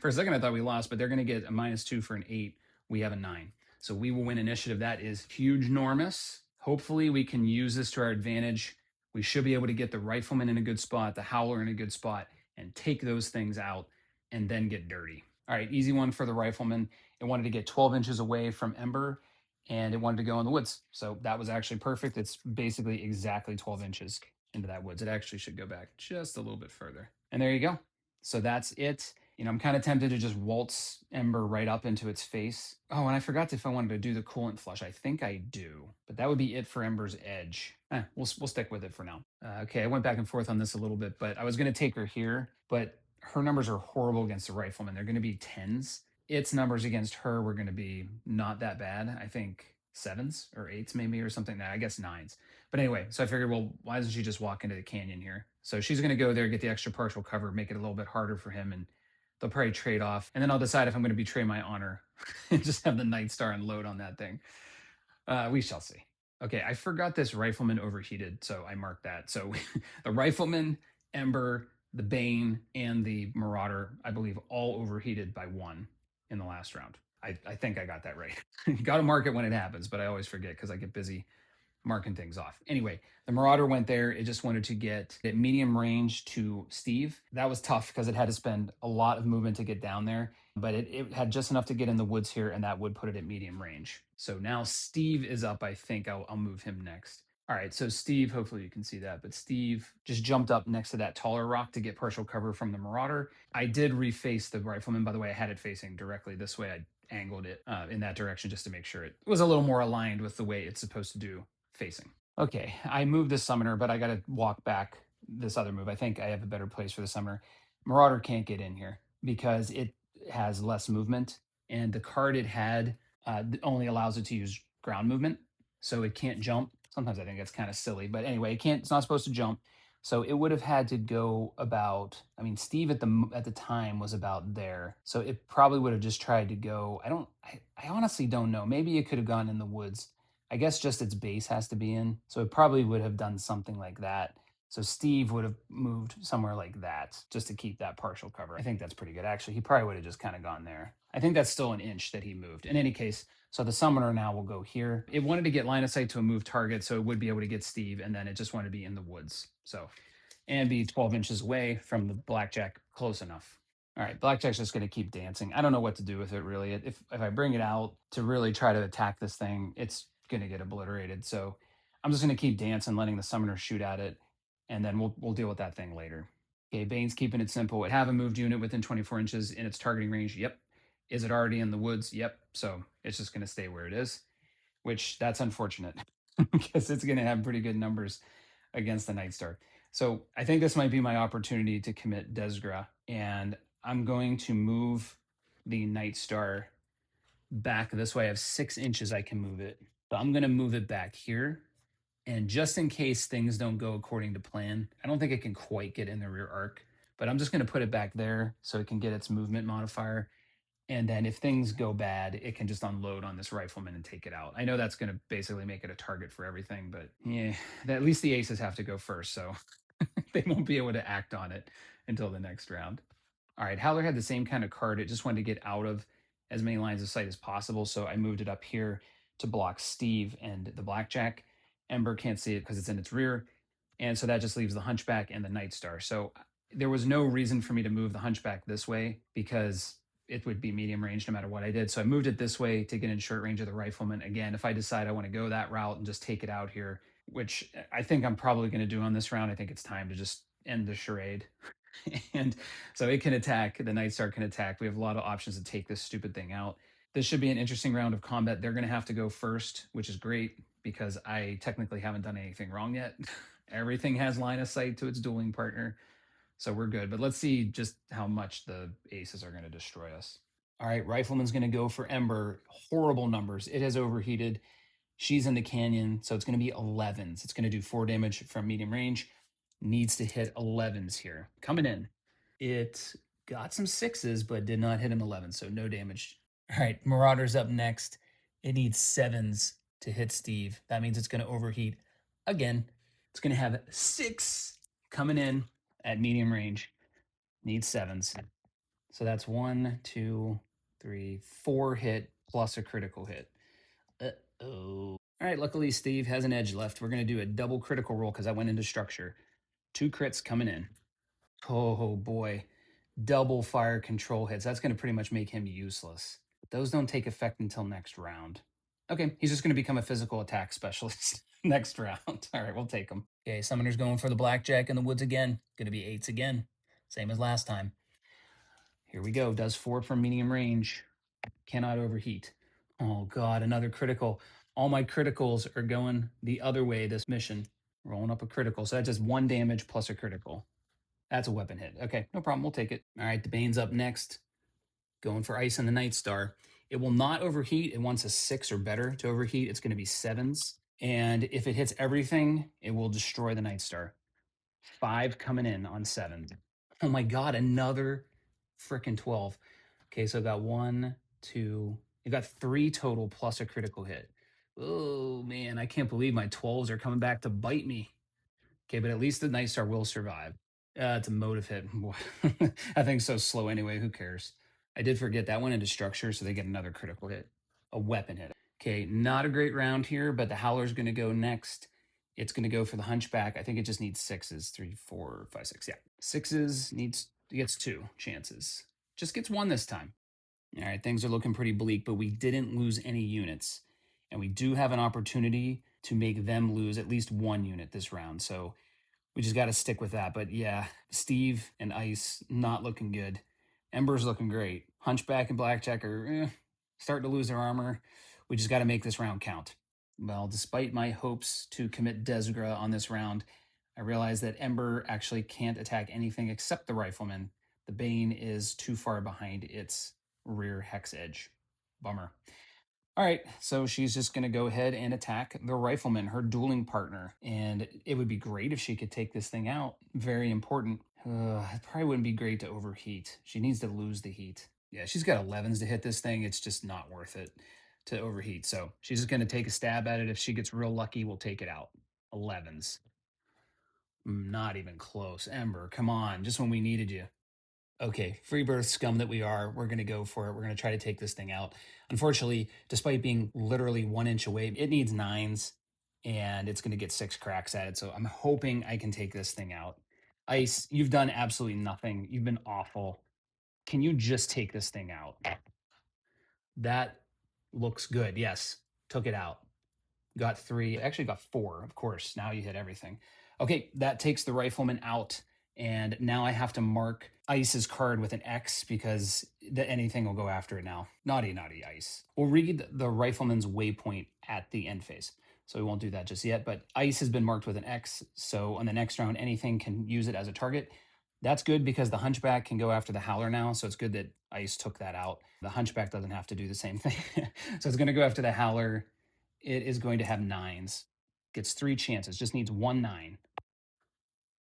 For a second, I thought we lost, but they're going to get a -2 for an 8. We have a 9. So we will win initiative. That is huge, enormous. Hopefully, we can use this to our advantage. We should be able to get the rifleman in a good spot, the howler in a good spot, and take those things out and then get dirty. All right, easy one for the rifleman. It wanted to get 12 inches away from Ember, and it wanted to go in the woods. So that was actually perfect. It's basically exactly 12 inches into that woods. It actually should go back just a little bit further. And there you go. So that's it. I'm kind of tempted to just waltz Ember right up into its face. Oh, and I forgot if I wanted to do the coolant flush. I think I do, but that would be it for Ember's edge. We'll stick with it for now. Okay, I went back and forth on this a little bit, but I was going to take her here, but her numbers are horrible against the rifleman. They're going to be 10s. Its numbers against her were going to be not that bad. I think 7s or 8s maybe or something. I guess 9s. But anyway, so I figured, well, why doesn't she just walk into the canyon here? So she's going to go there, get the extra partial cover, make it a little bit harder for him, and they'll probably trade off. And then I'll decide if I'm going to betray my honor and just have the Night Star unload on that thing. We shall see. Okay, I forgot this rifleman overheated, so I marked that. So the rifleman, Ember, the Bane, and the Marauder, I believe, all overheated by 1 in the last round. I think I got that right. You got to mark it when it happens, but I always forget because I get busy marking things off. Anyway, the Marauder went there. It just wanted to get at medium range to Steve. That was tough because it had to spend a lot of movement to get down there, but it had just enough to get in the woods here, and that would put it at medium range. So now Steve is up. I think I'll move him next. All right, so Steve, hopefully you can see that, but Steve just jumped up next to that taller rock to get partial cover from the Marauder. I did reface the Rifleman. By the way, I had it facing directly this way. I angled it in that direction just to make sure it was a little more aligned with the way it's supposed to do facing. Okay, I moved the summoner, but I got to walk back this other move. I think I have a better place for the summoner. Marauder can't get in here because it has less movement, and the card it had only allows it to use ground movement, so it can't jump. Sometimes I think that's kind of silly, but anyway, it can't. It's not supposed to jump, so it would have had to go about. I mean, Steve at the time was about there, so it probably would have just tried to go. I honestly don't know. Maybe it could have gone in the woods. I guess just its base has to be in. So it probably would have done something like that. So Steve would have moved somewhere like that just to keep that partial cover. I think that's pretty good. Actually, he probably would have just kind of gone there. I think that's still an inch that he moved. In any case, so the summoner now will go here. It wanted to get line of sight to a move target, so it would be able to get Steve, and then it just wanted to be in the woods. So, and be 12 inches away from the blackjack, close enough. All right, blackjack's just going to keep dancing. I don't know what to do with it really. If I bring it out to really try to attack this thing, it's going to get obliterated. So I'm just going to keep dancing, letting the summoner shoot at it, and then we'll deal with that thing later. Okay, Bane's keeping it simple. It have a moved unit within 24 inches in its targeting range. Yep. Is it already in the woods? Yep. So it's just going to stay where it is, which that's unfortunate because it's going to have pretty good numbers against the Night Star. So I think this might be my opportunity to commit Desgra, and I'm going to move the Night Star back this way. I have 6 inches I can move it. So I'm going to move it back here. And just in case things don't go according to plan, I don't think it can quite get in the rear arc, but I'm just going to put it back there so it can get its movement modifier. And then if things go bad, it can just unload on this rifleman and take it out. I know that's going to basically make it a target for everything, but yeah, at least the aces have to go first, so they won't be able to act on it until the next round. All right, Howler had the same kind of card. It just wanted to get out of as many lines of sight as possible, so I moved it up here to block Steve and the blackjack. Ember can't see it because it's in its rear, and so that just leaves the hunchback and the Night Star. So there was no reason for me to move the hunchback this way because it would be medium range no matter what I did. So I moved it this way to get in short range of the rifleman. Again, if I decide I want to go that route and just take it out here, which I think I'm probably going to do on this round, I think it's time to just end the charade. And so it can attack. The Night Star can attack. We have a lot of options to take this stupid thing out. This should be an interesting round of combat. They're going to have to go first, which is great because I technically haven't done anything wrong yet. Everything has line of sight to its dueling partner. So we're good. But let's see just how much the aces are going to destroy us. All right, Rifleman's going to go for Ember. Horrible numbers. It has overheated. She's in the canyon, so it's going to be 11s. It's going to do 4 damage from medium range. Needs to hit 11s here. Coming in. It got some 6s, but did not hit an 11, so no damage. All right, Marauder's up next. It needs 7s to hit Steve. That means it's going to overheat again. It's going to have 6 coming in at medium range. Needs 7s. So that's 1, 2, 3, 4 hit plus a critical hit. Uh-oh. All right, luckily Steve has an edge left. We're going to do a double critical roll because I went into structure. 2 crits coming in. Oh boy. Double fire control hits. That's going to pretty much make him useless. Those don't take effect until next round. Okay, he's just going to become a physical attack specialist next round. All right, we'll take him. Okay, Summoner's going for the blackjack in the woods again. Going to be 8s again. Same as last time. Here we go. Does 4 from medium range. Cannot overheat. Oh god, another critical. All my criticals are going the other way this mission. Rolling up a critical. So that's just 1 damage plus a critical. That's a weapon hit. Okay, no problem. We'll take it. All right, the Bane's up next. Going for Ice and the Night Star. It will not overheat. It wants a 6 or better to overheat. It's going to be 7s. And if it hits everything, it will destroy the Night Star. 5 coming in on 7. Oh my god, another freaking 12. Okay, so I got 1, 2. I got 3 total plus a critical hit. Oh man, I can't believe my 12s are coming back to bite me. Okay, but at least the Night Star will survive. It's a motive hit. That thing's so slow anyway. Who cares? I did forget that went into structure, so they get another critical hit. A weapon hit. Okay, not a great round here, but the Howler's going to go next. It's going to go for the Hunchback. I think it just needs 6s. 3, 4, 5, 6. Yeah. 6s gets 2 chances. Just gets 1 this time. All right, things are looking pretty bleak, but we didn't lose any units. And we do have an opportunity to make them lose at least 1 unit this round. So we just got to stick with that. But yeah, Steve and Ice not looking good. Ember's looking great. Hunchback and Blackjack are starting to lose their armor. We just got to make this round count. Well, despite my hopes to commit Desgra on this round, I realized that Ember actually can't attack anything except the Rifleman. The Bane is too far behind its rear hex edge. Bummer. All right, so she's just going to go ahead and attack the Rifleman, her dueling partner. And it would be great if she could take this thing out. Very important. It probably wouldn't be great to overheat. She needs to lose the heat. Yeah, she's got 11s to hit this thing. It's just not worth it to overheat. So she's just going to take a stab at it. If she gets real lucky, we'll take it out. 11s. Not even close. Ember, come on, just when we needed you. Okay, free birth scum that we are, we're going to go for it. We're going to try to take this thing out. Unfortunately, despite being literally 1 inch away, it needs 9s and it's going to get 6 cracks at it. So I'm hoping I can take this thing out. Ice, you've done absolutely nothing. You've been awful. Can you just take this thing out? That looks good. Yes, took it out. Got 3, actually got 4, of course. Now you hit everything. Okay, that takes the Rifleman out. And now I have to mark Ice's card with an X because anything will go after it now. Naughty, naughty Ice. We'll read the Rifleman's waypoint at the end phase. So we won't do that just yet. But Ice has been marked with an X. So on the next round, anything can use it as a target. That's good because the Hunchback can go after the Howler now. So it's good that Ice took that out. The Hunchback doesn't have to do the same thing. So it's going to go after the Howler. It is going to have 9s. Gets 3 chances. Just needs 1 9.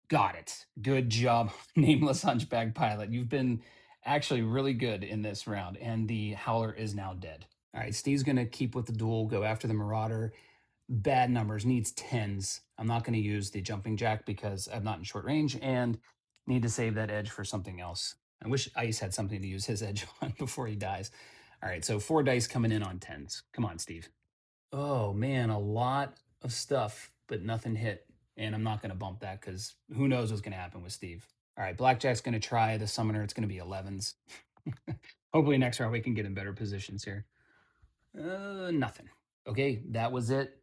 Got it. Good job, Nameless Hunchback Pilot. You've been actually really good in this round, and the Howler is now dead. All right, Steve's going to keep with the duel, go after the Marauder. Bad numbers, needs 10s. I'm not going to use the Jumping Jack because I'm not in short range and need to save that edge for something else. I wish Ice had something to use his edge on before he dies. All right, so 4 dice coming in on 10s. Come on, Steve. Oh man, a lot of stuff, but nothing hit. And I'm not going to bump that because who knows what's going to happen with Steve. All right, Blackjack's going to try the Summoner. It's going to be 11s. Hopefully next round we can get in better positions here. Nothing. Okay, that was it.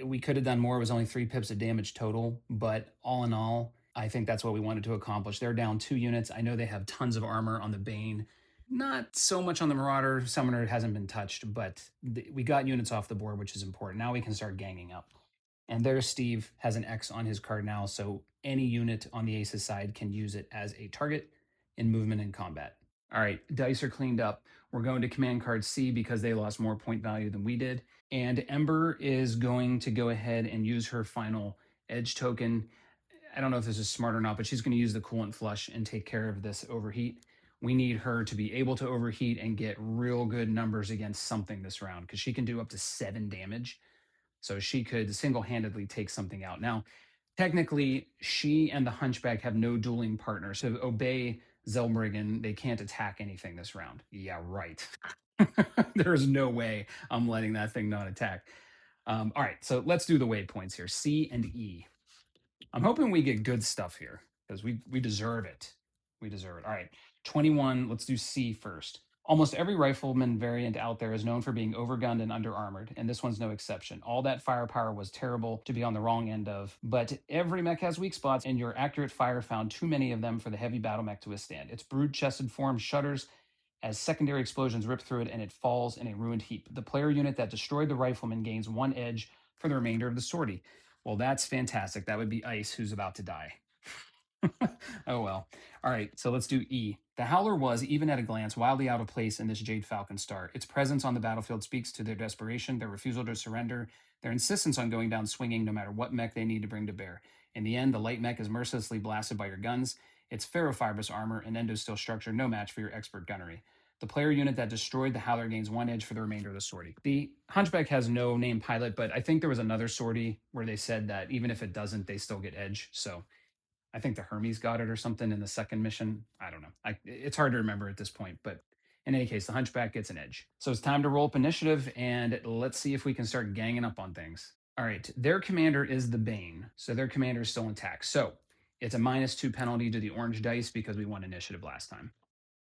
We could have done more. It was only 3 pips of damage total, but all in all, I think that's what we wanted to accomplish. They're down 2 units. I know they have tons of armor on the Bane. Not so much on the Marauder. Summoner hasn't been touched, but we got units off the board, which is important. Now we can start ganging up. And there's Steve, has an X on his card now, so any unit on the Ace's side can use it as a target in movement and combat. All right, dice are cleaned up. We're going to command card C because they lost more point value than we did. And Ember is going to go ahead and use her final edge token. I don't know if this is smart or not, but she's going to use the coolant flush and take care of this overheat. We need her to be able to overheat and get real good numbers against something this round because she can do up to 7 damage. So she could single-handedly take something out. Now, technically, she and the Hunchback have no dueling partner. So obey zellbrigen, they can't attack anything this round. Yeah, right. There's no way I'm letting that thing not attack. All right, so let's do the waypoints here. C and E. I'm hoping we get good stuff here because we deserve it. We deserve it. All right, 21. Let's do C first. Almost every rifleman variant out there is known for being overgunned and underarmored, and this one's no exception. All that firepower was terrible to be on the wrong end of, but every mech has weak spots, and your accurate fire found too many of them for the heavy battle mech to withstand. Its brood-chested form shudders as secondary explosions rip through it, and it falls in a ruined heap. The player unit that destroyed the rifleman gains 1 edge for the remainder of the sortie. Well, that's fantastic. That would be Ice, who's about to die. Oh well. All right, so let's do E. The Howler was, even at a glance, wildly out of place in this Jade Falcon star. Its presence on the battlefield speaks to their desperation, their refusal to surrender, their insistence on going down swinging no matter what mech they need to bring to bear. In the end, the light mech is mercilessly blasted by your guns. Its ferrofibrous armor and endosteel structure no match for your expert gunnery. The player unit that destroyed the Howler gains 1 edge for the remainder of the sortie. The Hunchback has no named pilot, but I think there was another sortie where they said that even if it doesn't, they still get edge. So I think the Hermes got it or something in the second mission. I don't know. It's hard to remember at this point, but in any case, the Hunchback gets an edge. So it's time to roll up initiative, and let's see if we can start ganging up on things. All right, their commander is the Bane, so their commander is still intact. So it's a -2 penalty to the orange dice because we won initiative last time.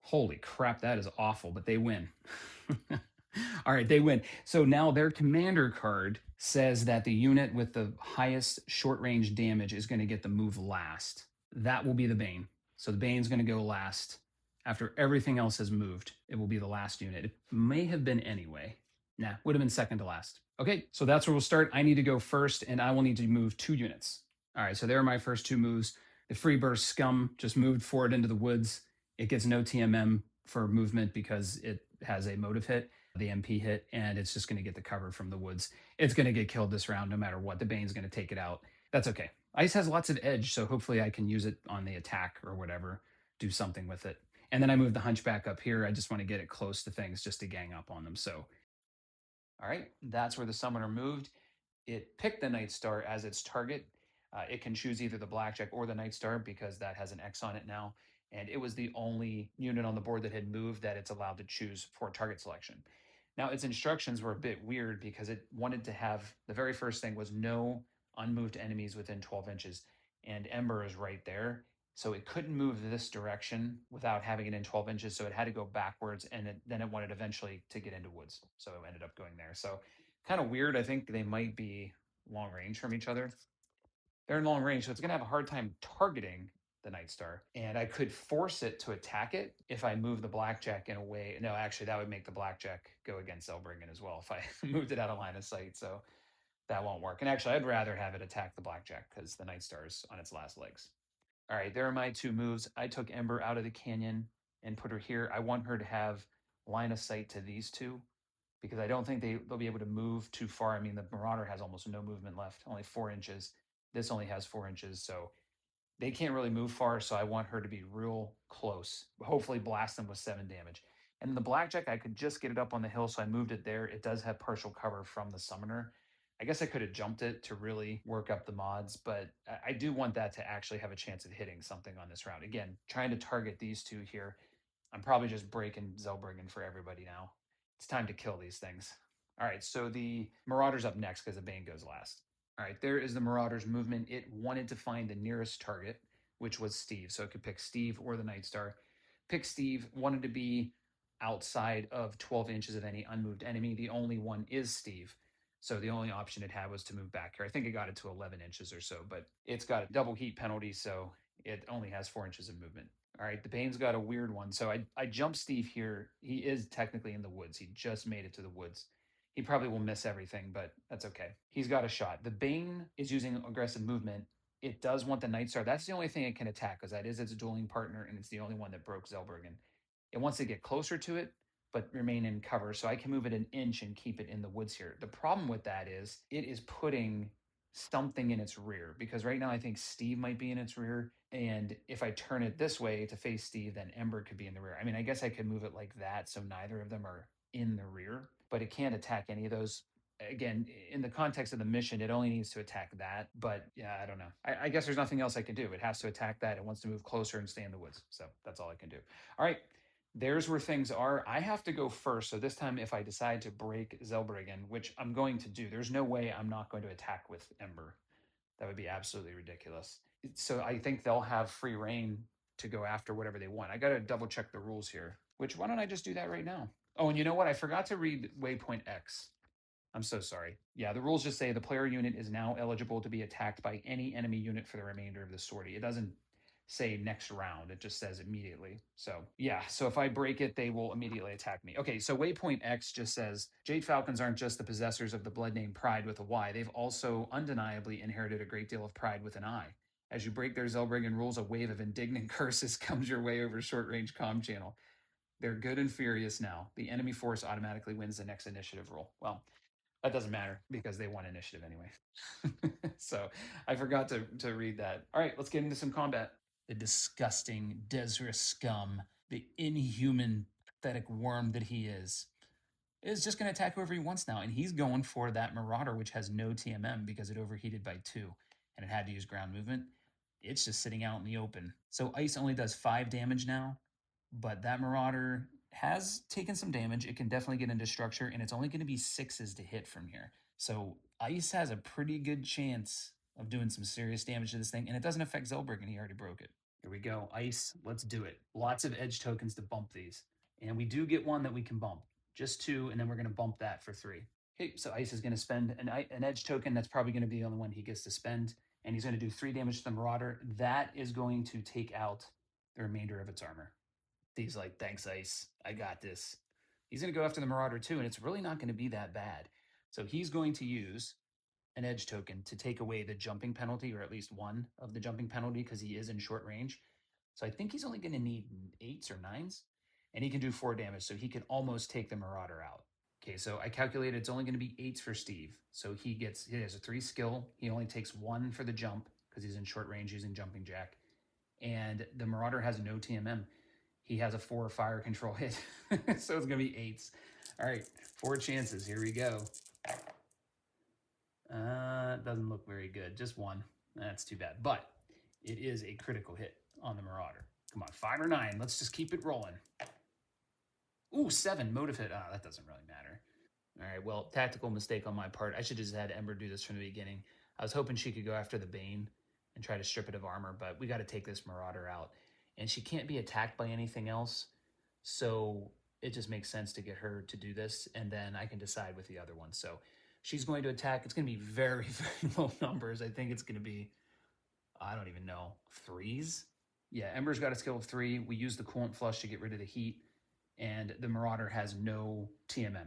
Holy crap, that is awful, but they win. All right, they win. So now their commander card says that the unit with the highest short range damage is going to get the move last. That will be the Bane. So the Bane's going to go last. After everything else has moved, it will be the last unit. It may have been anyway. Nah, would have been second to last. Okay, so that's where we'll start. I need to go first, and I will need to move 2 units. All right, so there are my first 2 moves. The Free Burst Scum just moved forward into the woods. It gets no TMM for movement because it has a motive hit, the MP hit, and it's just going to get the cover from the woods. It's going to get killed this round no matter what. The Bane's going to take it out. That's okay. Ice has lots of edge, so hopefully I can use it on the attack or whatever, do something with it. And then I move the Hunchback up here. I just want to get it close to things just to gang up on them. So, all right, that's where the summoner moved. It picked the Night Star as its target. It can choose either the Blackjack or the Night Star because that has an X on it now. And it was the only unit on the board that had moved that it's allowed to choose for target selection. Now, its instructions were a bit weird because it wanted to have the very first thing was no unmoved enemies within 12 inches. And Ember is right there. So it couldn't move this direction without having it in 12 inches. So it had to go backwards. And then it wanted eventually to get into woods. So it ended up going there. So kind of weird. I think they might be long range from each other. They're in long range, so it's going to have a hard time targeting the Night Star. And I could force it to attack it if I move the Blackjack in a way. No, actually, that would make the Blackjack go against zellbrigen as well if I moved it out of line of sight. So that won't work. And actually, I'd rather have it attack the Blackjack because the Night Star's on its last legs. All right, there are my 2 moves. I took Ember out of the canyon and put her here. I want her to have line of sight to these 2 because I don't think they'll be able to move too far. I mean, the Marauder has almost no movement left, only 4 inches. This only has 4 inches, so they can't really move far. So I want her to be real close. Hopefully, blast them with 7 damage. And the Blackjack, I could just get it up on the hill, so I moved it there. It does have partial cover from the Summoner. I guess I could have jumped it to really work up the mods, but I do want that to actually have a chance of hitting something on this round. Again, trying to target these 2 here. I'm probably just breaking zellbrigen for everybody now. It's time to kill these things. All right, so the Marauder's up next because the Bane goes last. All right, there is the Marauder's movement. It wanted to find the nearest target, which was Steve. So it could pick Steve or the Night Star. Pick Steve, wanted to be outside of 12 inches of any unmoved enemy. The only one is Steve. So the only option it had was to move back here. I think it got it to 11 inches or so, but it's got a double heat penalty, so it only has 4 inches of movement. All right, the Bane's got a weird one. So I jump Steve here. He is technically in the woods. He just made it to the woods. He probably will miss everything, but that's okay. He's got a shot. The Bane is using aggressive movement. It does want the Night Star. That's the only thing it can attack because that is its dueling partner, and it's the only one that broke zellbrigen. It wants to get closer to it, but remain in cover. So I can move it an inch and keep it in the woods here. The problem with that is it is putting something in its rear, because right now I think Steve might be in its rear. And if I turn it this way to face Steve, then Ember could be in the rear. I mean, I guess I could move it like that so neither of them are in the rear, but it can't attack any of those. Again, in the context of the mission, it only needs to attack that. But yeah, I don't know. I guess there's nothing else I can do. It has to attack that. It wants to move closer and stay in the woods. So that's all I can do. All right. There's where things are. I have to go first. So this time, if I decide to break zellbrigen, which I'm going to do, there's no way I'm not going to attack with Ember. That would be absolutely ridiculous. So I think they'll have free reign to go after whatever they want. I got to double check the rules here, which why don't I just do that right now? Oh, and you know what? I forgot to read waypoint X. I'm so sorry. Yeah, the rules just say the player unit is now eligible to be attacked by any enemy unit for the remainder of the sortie. It doesn't say next round, it just says immediately. So yeah, so if I break it, they will immediately attack me. Okay, so waypoint X just says Jade Falcons aren't just the possessors of the blood name Pride with a Y, they've also undeniably inherited a great deal of pride with an I. As you break their zellbrigen rules, a wave of indignant curses comes your way over short range comm channel. They're good and furious now. The enemy force automatically wins the next initiative roll. Well, that doesn't matter because they won initiative anyway. So I forgot to read that. All right, let's get into some combat. The disgusting Desra scum, the inhuman, pathetic worm that he is just going to attack whoever he wants now. And he's going for that Marauder, which has no TMM because it overheated by 2 and it had to use ground movement. It's just sitting out in the open. So ice only does 5 damage now, but that Marauder has taken some damage. It can definitely get into structure, and it's only going to be 6s to hit from here. So ice has a pretty good chance of doing some serious damage to this thing, and it doesn't affect zellbrigen. He already broke it. Here we go. Ice, let's do it. Lots of edge tokens to bump these. And we do get one that we can bump. Just 2, and then we're going to bump that for 3. Okay, so Ice is going to spend an edge token. That's probably going to be the only one he gets to spend. And he's going to do 3 damage to the Marauder. That is going to take out the remainder of its armor. He's like, thanks, Ice. I got this. He's going to go after the Marauder too, and it's really not going to be that bad. So he's going to use an edge token to take away the jumping penalty, or at least one of the jumping penalty, because he is in short range. So I think he's only going to need 8s or 9s, and he can do 4 damage, so he can almost take the Marauder out. Okay, so I calculated it's only going to be 8s for Steve. So he has a 3 skill. He only takes 1 for the jump because he's in short range using Jumping Jack. And the Marauder has no TMM. He has a 4 fire control hit. So it's going to be 8s. All right, 4 chances. Here we go. Doesn't look very good. Just 1. That's too bad. But it is a critical hit on the Marauder. Come on, 5 or 9. Let's just keep it rolling. Ooh, 7 motive hit. Oh, that doesn't really matter. All right, well, tactical mistake on my part. I should have just had Ember do this from the beginning. I was hoping she could go after the Bane and try to strip it of armor, but we got to take this Marauder out. And she can't be attacked by anything else, so it just makes sense to get her to do this, and then I can decide with the other one. So she's going to attack. It's going to be very, very low numbers. I think it's going to be, I don't even know, 3s? Yeah, Ember's got a skill of 3. We use the coolant flush to get rid of the heat, and the Marauder has no TMM.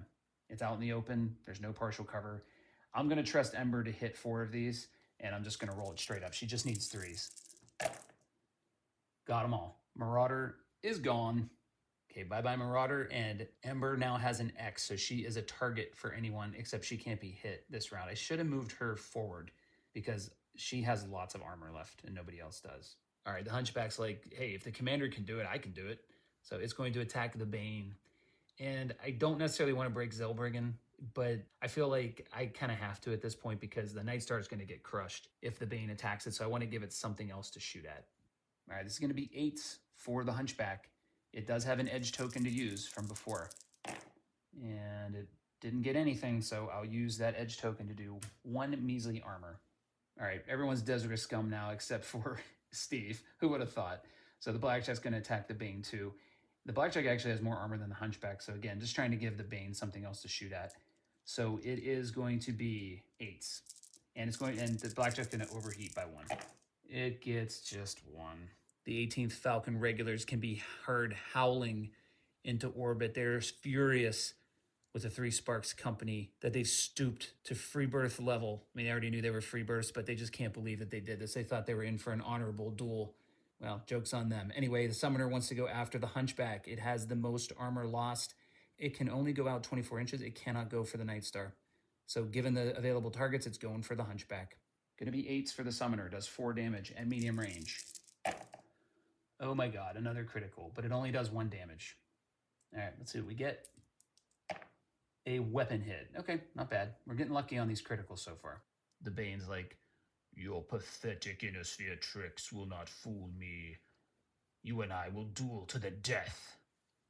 It's out in the open. There's no partial cover. I'm going to trust Ember to hit 4 of these, and I'm just going to roll it straight up. She just needs 3s. Got them all. Marauder is gone. Okay, bye-bye Marauder, and Ember now has an X, so she is a target for anyone, except she can't be hit this round. I should have moved her forward because she has lots of armor left and nobody else does. All right, the Hunchback's like, hey, if the commander can do it, I can do it. So it's going to attack the Bane. And I don't necessarily want to break zellbrigen, but I feel like I kind of have to at this point because the Night Star is going to get crushed if the Bane attacks it, so I want to give it something else to shoot at. All right, this is going to be 8s for the Hunchback. It does have an edge token to use from before. And it didn't get anything, so I'll use that edge token to do 1 measly armor. All right, everyone's Desert scum now except for Steve. Who would have thought? So the Blackjack's going to attack the Bane too. The Blackjack actually has more armor than the Hunchback, so again, just trying to give the Bane something else to shoot at. So it is going to be 8s. And the Blackjack's going to overheat by 1. It gets just 1. The 18th Falcon Regulars can be heard howling into orbit. They're furious with the 3 Sparks company that they've stooped to free birth level. I mean, they already knew they were free births, but they just can't believe that they did this. They thought they were in for an honorable duel. Well, joke's on them. Anyway, the summoner wants to go after the Hunchback. It has the most armor lost. It can only go out 24 inches. It cannot go for the Night Star. So given the available targets, it's going for the Hunchback. Going to be 8s for the summoner. Does 4 damage at medium range. Oh my god, another critical, but it only does 1 damage. All right, let's see what we get. A weapon hit. Okay, not bad. We're getting lucky on these criticals so far. The Bane's like, your pathetic innosphere tricks will not fool me. You and I will duel to the death.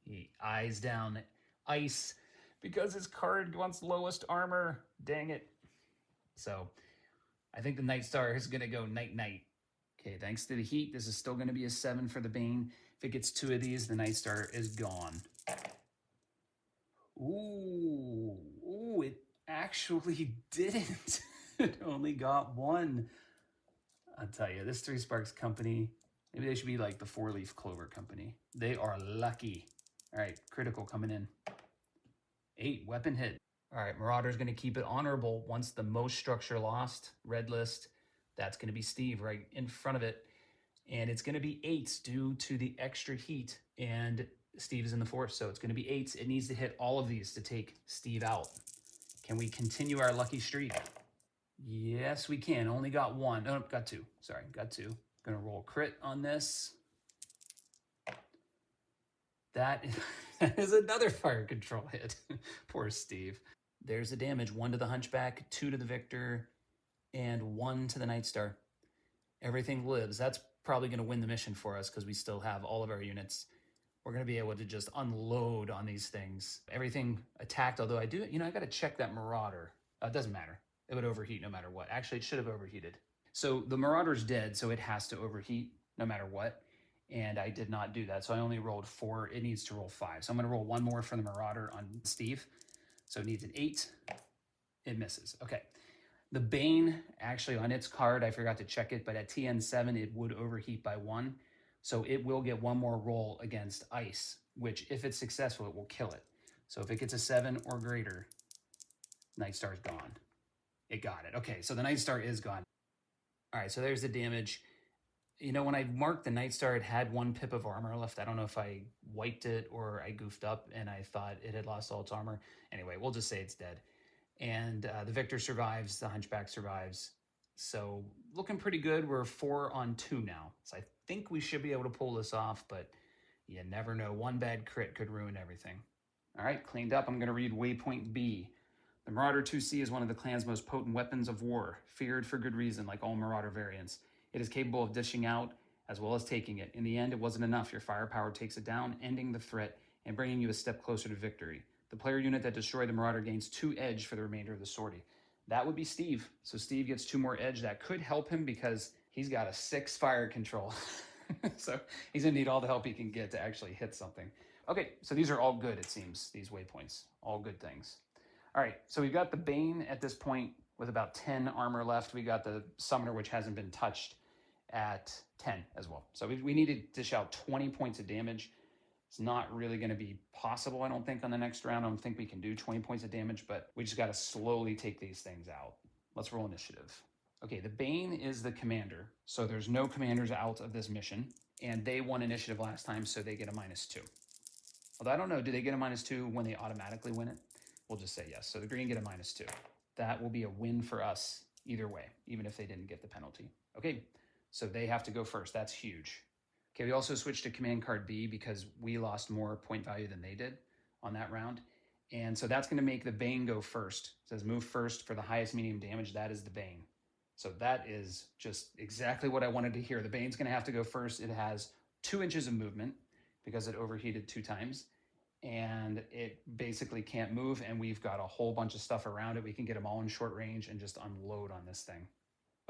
He eyes down ice because his card wants lowest armor. Dang it. So I think the Night Star is going to go night-night. Okay, thanks to the heat, this is still going to be a 7 for the Bane. If it gets 2 of these, the Night Star is gone. Ooh, it actually didn't. It only got 1. I'll tell you, this 3 Sparks company, maybe they should be like the 4-leaf clover company. They are lucky. All right, critical coming in. 8, weapon hit. All right, Marauder's going to keep it honorable. Once the most structure lost, red list, that's going to be Steve right in front of it. And it's going to be 8s due to the extra heat. And Steve is in the force, so it's going to be 8s. It needs to hit all of these to take Steve out. Can we continue our lucky streak? Yes, we can. Only got 1. Oh, got 2. Sorry, got 2. Going to roll crit on this. That is another fire control hit. Poor Steve. There's the damage. 1 to the Hunchback, 2 to the Victor, and 1 to the Night Star. Everything lives. That's probably going to win the mission for us because we still have all of our units. We're going to be able to just unload on these things. Everything attacked, although I do, I got to check that Marauder. It doesn't matter. It would overheat no matter what. Actually, it should have overheated. So the Marauder's dead, so it has to overheat no matter what. And I did not do that. So I only rolled 4. It needs to roll 5. So I'm going to roll 1 more for the Marauder on Steve. So it needs an 8. It misses. Okay. The Bane, actually on its card, I forgot to check it, but at TN7, it would overheat by 1. So it will get 1 more roll against ice, which if it's successful, it will kill it. So if it gets a 7 or greater, Night Star's gone. It got it. Okay, so the Night Star is gone. All right, so there's the damage. When I marked the Night Star, it had 1 pip of armor left. I don't know if I wiped it or I goofed up and I thought it had lost all its armor. Anyway, we'll just say it's dead. And the Victor survives, the Hunchback survives. So looking pretty good. We're 4 on 2 now. So I think we should be able to pull this off, but you never know. 1 bad crit could ruin everything. All right, cleaned up. I'm going to read Waypoint B. The Marauder 2C is one of the clan's most potent weapons of war, feared for good reason, like all Marauder variants. It is capable of dishing out as well as taking it. In the end, it wasn't enough. Your firepower takes it down, ending the threat and bringing you a step closer to victory. The player unit that destroyed the Marauder gains 2 edge for the remainder of the sortie. That would be Steve. So Steve gets 2 more edge. That could help him because he's got a 6 fire control. So he's going to need all the help he can get to actually hit something. Okay, so these are all good, it seems, these waypoints. All good things. All right, so we've got the Bane at this point with about 10 armor left. We got the Summoner, which hasn't been touched, at 10 as well. So we need to dish out 20 points of damage. It's not really going to be possible, I don't think, on the next round. I don't think we can do 20 points of damage, but we just got to slowly take these things out. Let's roll initiative. Okay, the Bane is the commander, so there's no commanders out of this mission, and they won initiative last time, so they get a -2. Although I don't know, do they get a -2 when they automatically win it? We'll just say yes. So the green get a -2. That will be a win for us either way, even if they didn't get the penalty. Okay, so they have to go first. That's huge. Okay, we also switched to command card B because we lost more point value than they did on that round. And so that's going to make the Bane go first. It says move first for the highest medium damage. That is the Bane. So that is just exactly what I wanted to hear. The Bane's going to have to go first. It has 2 inches of movement because it overheated 2 times. And it basically can't move. And we've got a whole bunch of stuff around it. We can get them all in short range and just unload on this thing.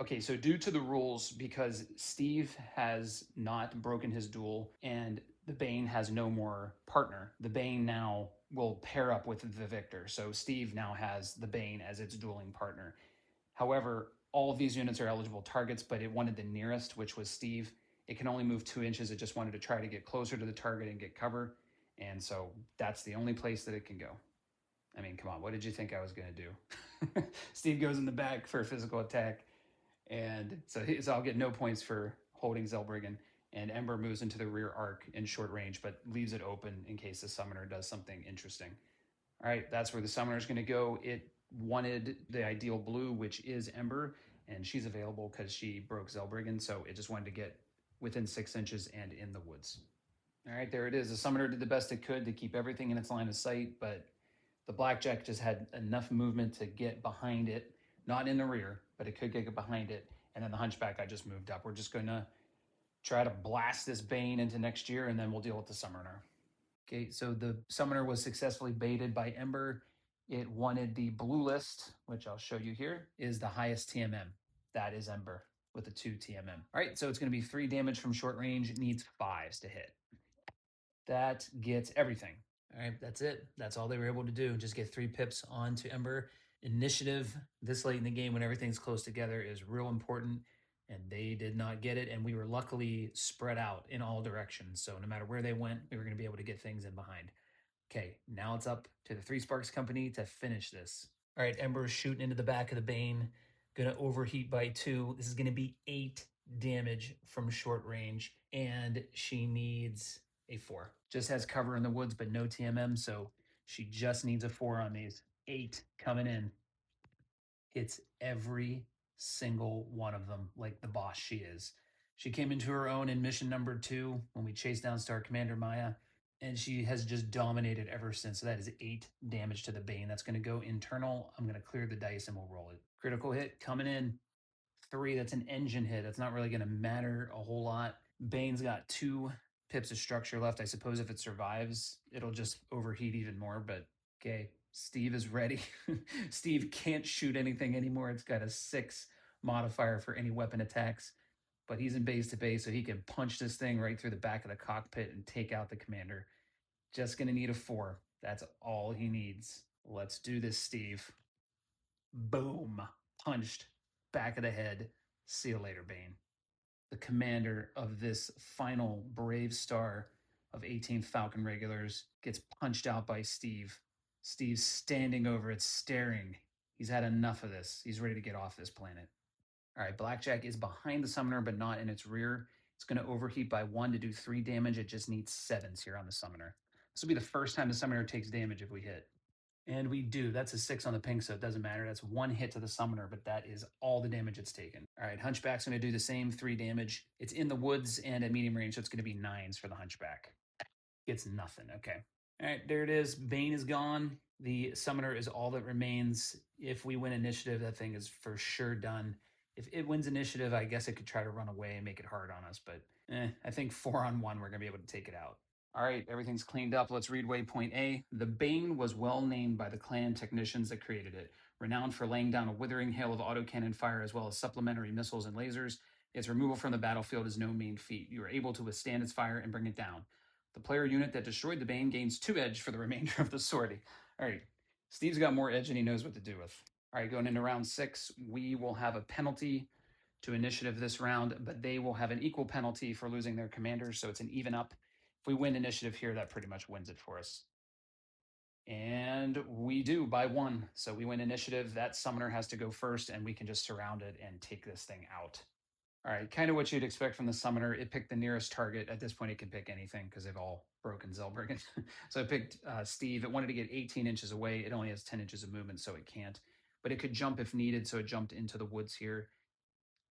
Okay, so due to the rules, because Steve has not broken his duel and the Bane has no more partner, the Bane now will pair up with the Victor. So Steve now has the Bane as its dueling partner. However, all of these units are eligible targets, but it wanted the nearest, which was Steve. It can only move 2 inches. It just wanted to try to get closer to the target and get cover. And so that's the only place that it can go. I mean, come on, what did you think I was going to do? Steve goes in the back for a physical attack. And so I'll get no points for holding Zellbrigen. and Ember moves into the rear arc in short range, but leaves it open in case the summoner does something interesting. All right, that's where the summoner is going to go. It wanted the ideal blue, which is Ember, and she's available because she broke zellbrigen, so it just wanted to get within 6 inches and in the woods. All right, there it is. The summoner did the best it could to keep everything in its line of sight, but the blackjack just had enough movement to get behind it, not in the rear, but it could get behind it. And then the hunchback, I just moved up. We're just going to try to blast this Bane into next year, and then we'll deal with the summoner. Okay, so the summoner was successfully baited by Ember. It wanted the blue list, which I'll show you here, is the highest TMM. That is Ember with a 2 TMM. All right, so it's going to be 3 damage from short range. It needs 5s to hit. That gets everything. All right, that's it. That's all they were able to do. Just get 3 pips onto Ember. Initiative this late in the game when everything's close together is real important, and they did not get it. And we were luckily spread out in all directions. So no matter where they went, we were going to be able to get things in behind. Okay, now it's up to the 3 Sparks Company to finish this. All right, Ember's shooting into the back of the Bane. Gonna overheat by 2. This is gonna be 8 damage from short range, and she needs a 4. Just has cover in the woods, but no TMM, so she just needs a 4 on these. 8 coming in. Hits every single one of them like the boss she is. She came into her own in mission number 2 when we chased down Star Commander Maya, and she has just dominated ever since. So that is 8 damage to the Bane. That's going to go internal. I'm going to clear the dice and we'll roll it. Critical hit coming in. 3. That's an engine hit. That's not really going to matter a whole lot. Bane's got 2 pips of structure left. I suppose if it survives, it'll just overheat even more, but okay. Steve is ready. Steve can't shoot anything anymore. It's got a 6 modifier for any weapon attacks, but he's in base to base, so he can punch this thing right through the back of the cockpit and take out the commander. Just going to need a 4. That's all he needs. Let's do this, Steve. Boom. Punched. Back of the head. See you later, Bane. The commander of this final brave star of 18th Falcon Regulars gets punched out by Steve. Steve's standing over it, staring. He's had enough of this. He's ready to get off this planet. All right, Blackjack is behind the summoner, but not in its rear. It's going to overheat by 1 to do 3 damage. It just needs 7s here on the summoner. This will be the first time the summoner takes damage if we hit. And we do. That's a 6 on the ping, so it doesn't matter. That's 1 hit to the summoner, but that is all the damage it's taken. All right, Hunchback's going to do the same, 3 damage. It's in the woods and at medium range, so it's going to be 9s for the Hunchback. Gets nothing. Okay. All right, there it is. Bane is gone. The summoner is all that remains. If we win initiative, that thing is for sure done. If it wins initiative, I guess it could try to run away and make it hard on us, but I think 4-on-1, we're going to be able to take it out. All right, everything's cleaned up. Let's read waypoint A. The Bane was well named by the clan technicians that created it. Renowned for laying down a withering hail of autocannon fire as well as supplementary missiles and lasers, its removal from the battlefield is no mean feat. You are able to withstand its fire and bring it down. The player unit that destroyed the Bane gains 2 edge for the remainder of the sortie. All right, Steve's got more edge than he knows what to do with. All right, going into round 6, we will have a penalty to initiative this round, but they will have an equal penalty for losing their commanders, so it's an even up. If we win initiative here, that pretty much wins it for us. And we do by 1. So we win initiative. That summoner has to go first, and we can just surround it and take this thing out. All right, kind of what you'd expect from the summoner. It picked the nearest target. At this point, it can pick anything because they've all broken zellbrigen. So it picked Steve. It wanted to get 18 inches away. It only has 10 inches of movement, so it can't. But it could jump if needed, so it jumped into the woods here.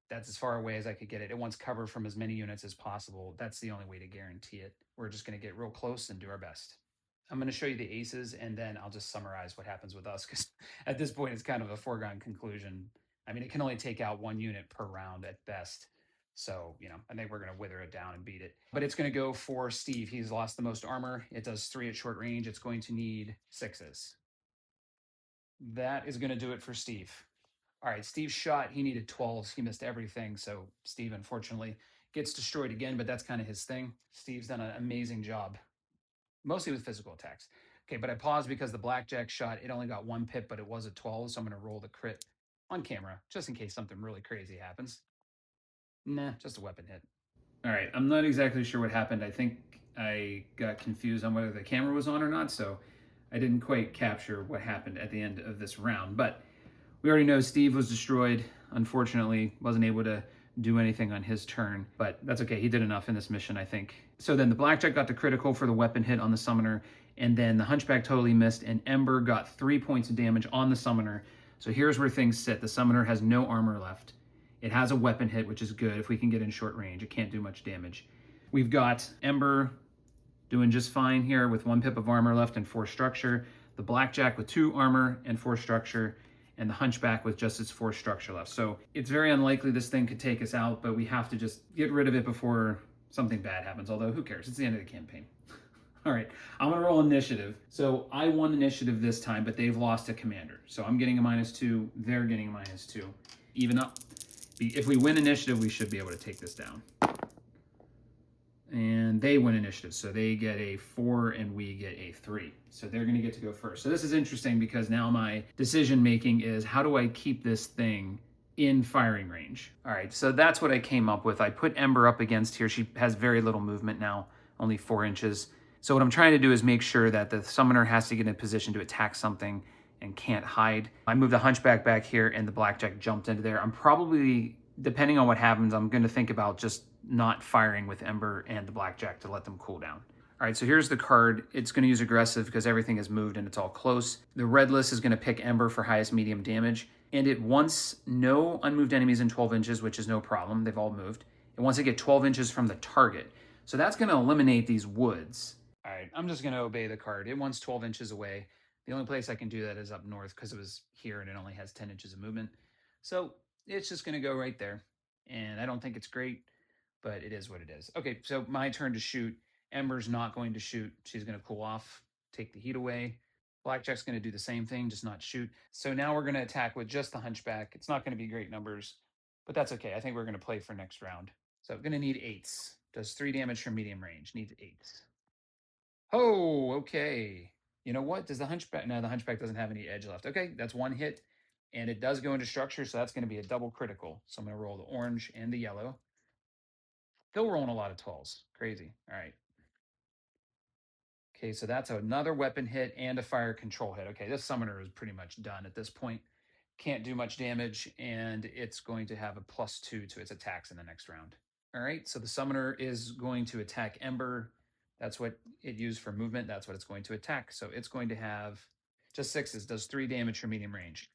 That's as far away as I could get it. It wants cover from as many units as possible. That's the only way to guarantee it. We're just going to get real close and do our best. I'm going to show you the aces, and then I'll just summarize what happens with us, because at this point, it's kind of a foregone conclusion. I mean, it can only take out 1 unit per round at best. So, I think we're going to wither it down and beat it. But it's going to go for Steve. He's lost the most armor. It does 3 at short range. It's going to need 6s. That is going to do it for Steve. All right, Steve's shot, he needed 12s. He missed everything. So Steve, unfortunately, gets destroyed again, but that's kind of his thing. Steve's done an amazing job, mostly with physical attacks. Okay, but I paused because the blackjack shot, it only got 1 pip, but it was a 12, so I'm going to roll the crit on camera, just in case something really crazy happens. Nah, just a weapon hit. All right, I'm not exactly sure what happened. I think I got confused on whether the camera was on or not, so I didn't quite capture what happened at the end of this round. But we already know Steve was destroyed. Unfortunately, wasn't able to do anything on his turn, but that's okay. He did enough in this mission, I think. So then the Blackjack got the critical for the weapon hit on the summoner, and then the Hunchback totally missed, and Ember got 3 points of damage on the summoner. So here's where things sit. The summoner has no armor left. It has a weapon hit, which is good. If we can get in short range, it can't do much damage. We've got Ember doing just fine here with 1 pip of armor left and 4 structure. The Blackjack with 2 armor and 4 structure, and the Hunchback with just its 4 structure left. So it's very unlikely this thing could take us out, but we have to just get rid of it before something bad happens. Although, who cares? It's the end of the campaign. All right, I'm gonna roll initiative. So I won initiative this time, but they've lost a commander. So I'm getting a -2, they're getting a -2. Even up. If we win initiative, we should be able to take this down. And they win initiative, so they get a 4 and we get a 3. So they're gonna get to go first. So this is interesting because now my decision making is, how do I keep this thing in firing range? All right, so that's what I came up with. I put Ember up against here. She has very little movement now, only 4 inches. So what I'm trying to do is make sure that the summoner has to get in a position to attack something and can't hide. I moved the Hunchback back here and the Blackjack jumped into there. I'm probably, depending on what happens, I'm gonna think about just not firing with Ember and the Blackjack to let them cool down. All right, so here's the card. It's gonna use aggressive because everything is moved and it's all close. The red list is gonna pick Ember for highest medium damage, and it wants no unmoved enemies in 12 inches, which is no problem, they've all moved. It wants to get 12 inches from the target. So that's gonna eliminate these woods. All right, I'm just gonna obey the card. It wants 12 inches away. The only place I can do that is up north because it was here and it only has 10 inches of movement. So it's just gonna go right there. And I don't think it's great, but it is what it is. Okay, so my turn to shoot. Ember's not going to shoot. She's going to cool off, take the heat away. Blackjack's going to do the same thing, just not shoot. So now we're going to attack with just the Hunchback. It's not going to be great numbers, but that's okay. I think we're going to play for next round. So I'm going to need 8s. Does 3 damage from medium range. Needs 8s. Oh, okay. You know what? Does the Hunchback... No, the Hunchback doesn't have any edge left. Okay, that's 1 hit. And it does go into structure, so that's going to be a double critical. So I'm going to roll the orange and the yellow. Still rolling a lot of 12s. Crazy. All right. Okay, so that's another weapon hit and a fire control hit. Okay, this summoner is pretty much done at this point. Can't do much damage, and it's going to have a +2 to its attacks in the next round. All right, so the summoner is going to attack Ember. That's what it used for movement. That's what it's going to attack. So it's going to have just 6s, does 3 damage for medium range.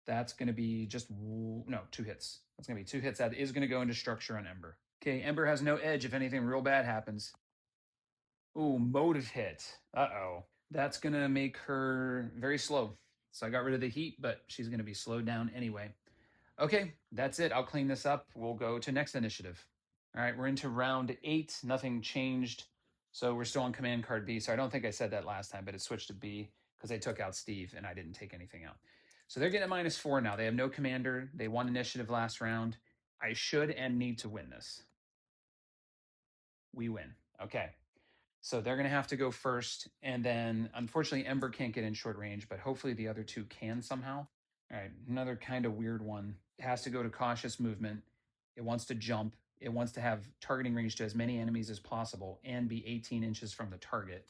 That's going to be just, no, 2 hits. That's going to be 2 hits. That is going to go into structure on Ember. Okay, Ember has no edge if anything real bad happens. Ooh, motive hit. Uh-oh. That's going to make her very slow. So I got rid of the heat, but she's going to be slowed down anyway. Okay, that's it. I'll clean this up. We'll go to next initiative. All right, we're into round 8. Nothing changed. So we're still on command card B. So I don't think I said that last time, but it switched to B because I took out Steve and I didn't take anything out. So they're getting a -4 now. They have no commander. They won initiative last round. I should and need to win this. We win. Okay. So they're going to have to go first. And then, unfortunately, Ember can't get in short range, but hopefully the other 2 can somehow. All right, another kind of weird one. It has to go to cautious movement. It wants to jump. It wants to have targeting range to as many enemies as possible and be 18 inches from the target.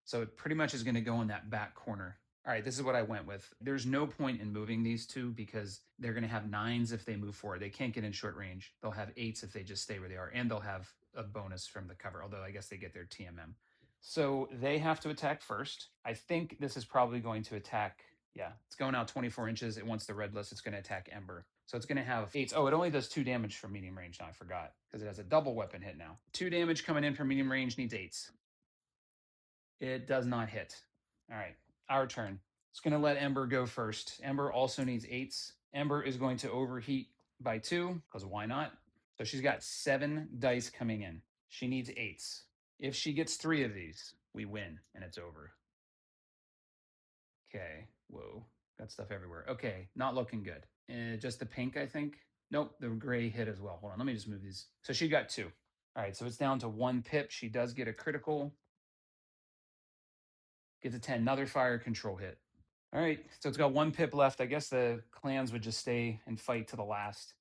So it pretty much is going to go in that back corner. All right, this is what I went with. There's no point in moving these 2 because they're going to have 9s if they move forward. They can't get in short range. They'll have 8s if they just stay where they are, and they'll have a bonus from the cover, although I guess they get their TMM. So they have to attack first. I think this is probably going to attack. Yeah, it's going out 24 inches. It wants the red list. It's going to attack Ember. So it's going to have 8s. Oh, it only does 2 damage from medium range now. I forgot because it has a double weapon hit now. 2 damage coming in from medium range, needs 8s. It does not hit. All right, our turn. It's going to let Ember go first. Ember also needs 8s. Ember is going to overheat by 2 because why not? So she's got 7 dice coming in. She needs 8s. If she gets 3 of these, we win and it's over. Okay. Whoa. Got stuff everywhere. Okay. Not looking good. Just the pink, I think. Nope. The gray hit as well. Hold on. Let me just move these. So she got 2. All right. So it's down to 1 pip. She does get a critical. Gets a 10. Another fire control hit. All right. So it's got 1 pip left. I guess the clans would just stay and fight to the last.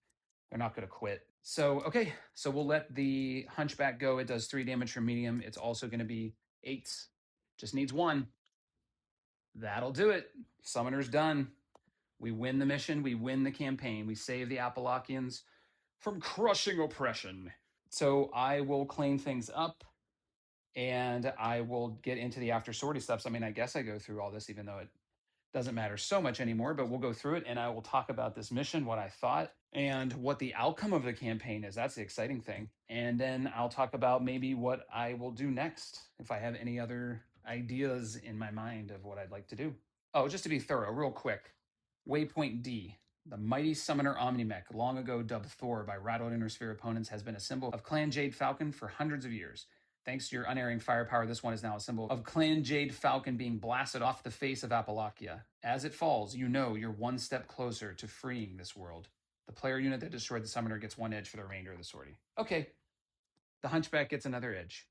They're not going to quit. So, okay. So we'll let the Hunchback go. It does 3 damage from medium. It's also going to be 8s. Just needs 1. That'll do it. Summoner's done. We win the mission. We win the campaign. We save the Apolakkians. from crushing oppression. So I will clean things up, and I will get into the after sortie steps. I mean, I guess I go through all this, even though it doesn't matter so much anymore, but we'll go through it, and I will talk about this mission, what I thought, and what the outcome of the campaign is. That's the exciting thing. And then I'll talk about maybe what I will do next, if I have any other ideas in my mind of what I'd like to do. Oh, just to be thorough, real quick. Waypoint D. The mighty summoner Omnimech, long ago dubbed Thor by rattled inner sphere opponents, has been a symbol of Clan Jade Falcon for hundreds of years. Thanks to your unerring firepower, this one is now a symbol of Clan Jade Falcon being blasted off the face of Apolakkia. As it falls, you know you're one step closer to freeing this world. The player unit that destroyed the summoner gets one edge for the remainder of the sortie. Okay, the Hunchback gets another edge.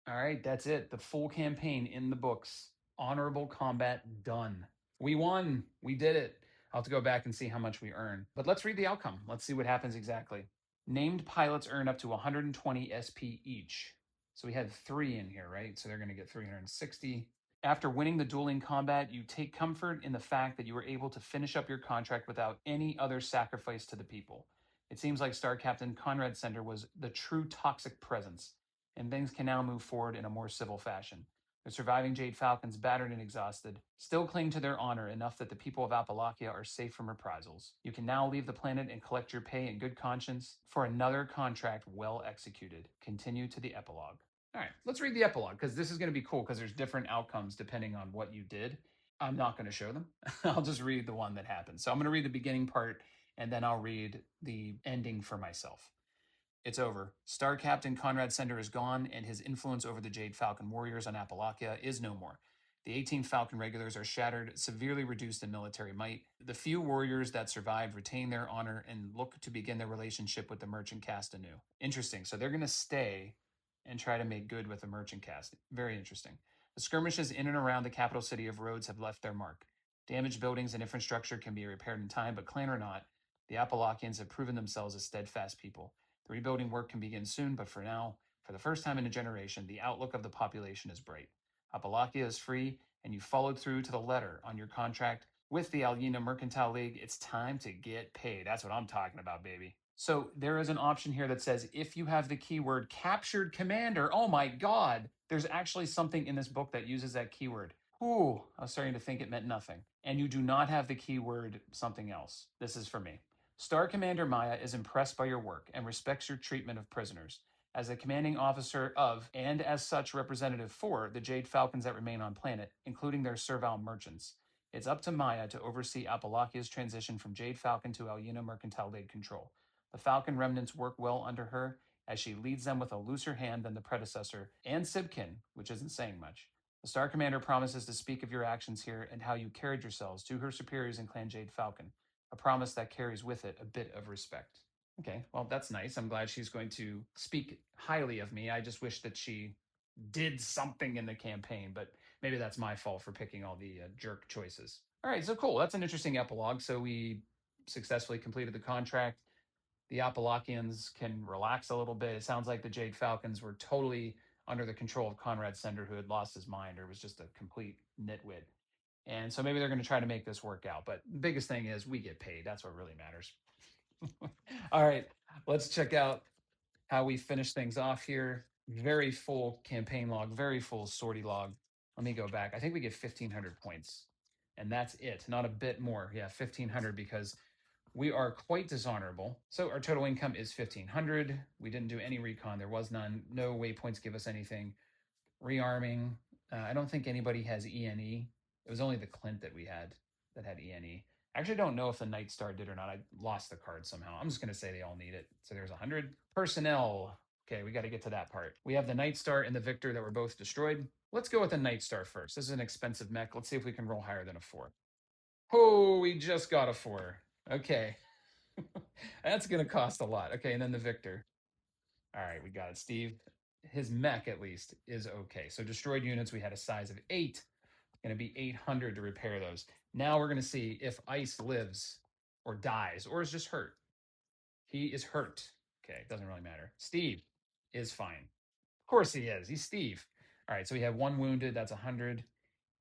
All right, that's it. The full campaign in the books. Honorable combat done. We won. We did it. I'll have to go back and see how much we earn. But let's read the outcome. Let's see what happens exactly. Named pilots earn up to 120 SP each. So we had 3 in here, right? So they're going to get 360. After winning the dueling combat, you take comfort in the fact that you were able to finish up your contract without any other sacrifice to the people. It seems like Star Captain Conrad Sender was the true toxic presence, and things can now move forward in a more civil fashion. The surviving Jade Falcons, battered and exhausted, still cling to their honor enough that the people of Apolakkia are safe from reprisals. You can now leave the planet and collect your pay in good conscience for another contract well executed. Continue to the epilogue. All right, let's read the epilogue, because this is going to be cool, because there's different outcomes depending on what you did. I'm not going to show them. I'll just read the one that happened. So I'm going to read the beginning part, and then I'll read the ending for myself. It's over. Star Captain Conrad Sender is gone, and his influence over the Jade Falcon warriors on Apolakkia is no more. The 18 Falcon Regulars are shattered, severely reduced in military might. The few warriors that survived retain their honor and look to begin their relationship with the merchant caste anew. Interesting. So they're going to stay and try to make good with the merchant caste. Very interesting. The skirmishes in and around the capital city of Rhodes have left their mark. Damaged buildings and infrastructure can be repaired in time, but clan or not, the Apolakkians have proven themselves as steadfast people. The rebuilding work can begin soon, but for now, for the first time in a generation, the outlook of the population is bright. Apolakkia is free, and you followed through to the letter on your contract with the Alyena Mercantile League. It's time to get paid. That's what I'm talking about, baby. So there is an option here that says if you have the keyword captured commander, oh my God, there's actually something in this book that uses that keyword. Ooh, I was starting to think it meant nothing. And you do not have the keyword something else. This is for me. Star Commander Maya is impressed by your work and respects your treatment of prisoners. As the commanding officer of, and as such representative for, the Jade Falcons that remain on planet, including their servile merchants, it's up to Maya to oversee Apolakkia's transition from Jade Falcon to Alyena Mercantile League control. The Falcon remnants work well under her, as she leads them with a looser hand than the predecessor, and Sibkin, which isn't saying much. The Star Commander promises to speak of your actions here and how you carried yourselves to her superiors in Clan Jade Falcon, a promise that carries with it a bit of respect. Okay, well, that's nice. I'm glad she's going to speak highly of me. I just wish that she did something in the campaign, but maybe that's my fault for picking all the jerk choices. All right, so cool. That's an interesting epilogue. So we successfully completed the contract. The Apolakkians can relax a little bit. It sounds like the Jade Falcons were totally under the control of Conrad Sender, who had lost his mind or was just a complete nitwit. And so maybe they're going to try to make this work out. But the biggest thing is we get paid. That's what really matters. All right, let's check out how we finish things off here. Very full campaign log, very full sortie log. Let me go back. I think we get 1,500 points. And that's it, not a bit more. Yeah, 1,500 because we are quite dishonorable. So our total income is 1,500. We didn't do any recon. There was none. No waypoints give us anything. Rearming. I don't think anybody has ENE. It was only the Clint that we had that had ENE. I actually don't know if the Night Star did or not. I lost the card somehow. I'm just going to say they all need it. So there's 100. Personnel. Okay, we got to get to that part. We have the Night Star and the Victor that were both destroyed. Let's go with the Night Star first. This is an expensive mech. Let's see if we can roll higher than a 4. Oh, we just got a 4. Okay. That's going to cost a lot. Okay, and then the Victor. All right, we got it, Steve. His mech, at least, is okay. So destroyed units, we had a size of 8. Going to be 800 to repair those. Now we're going to see if Ice lives or dies or is just hurt. He is hurt. Okay, it doesn't really matter. Steve is fine. Of course he is. He's Steve. All right, so we have 1 wounded. That's 100,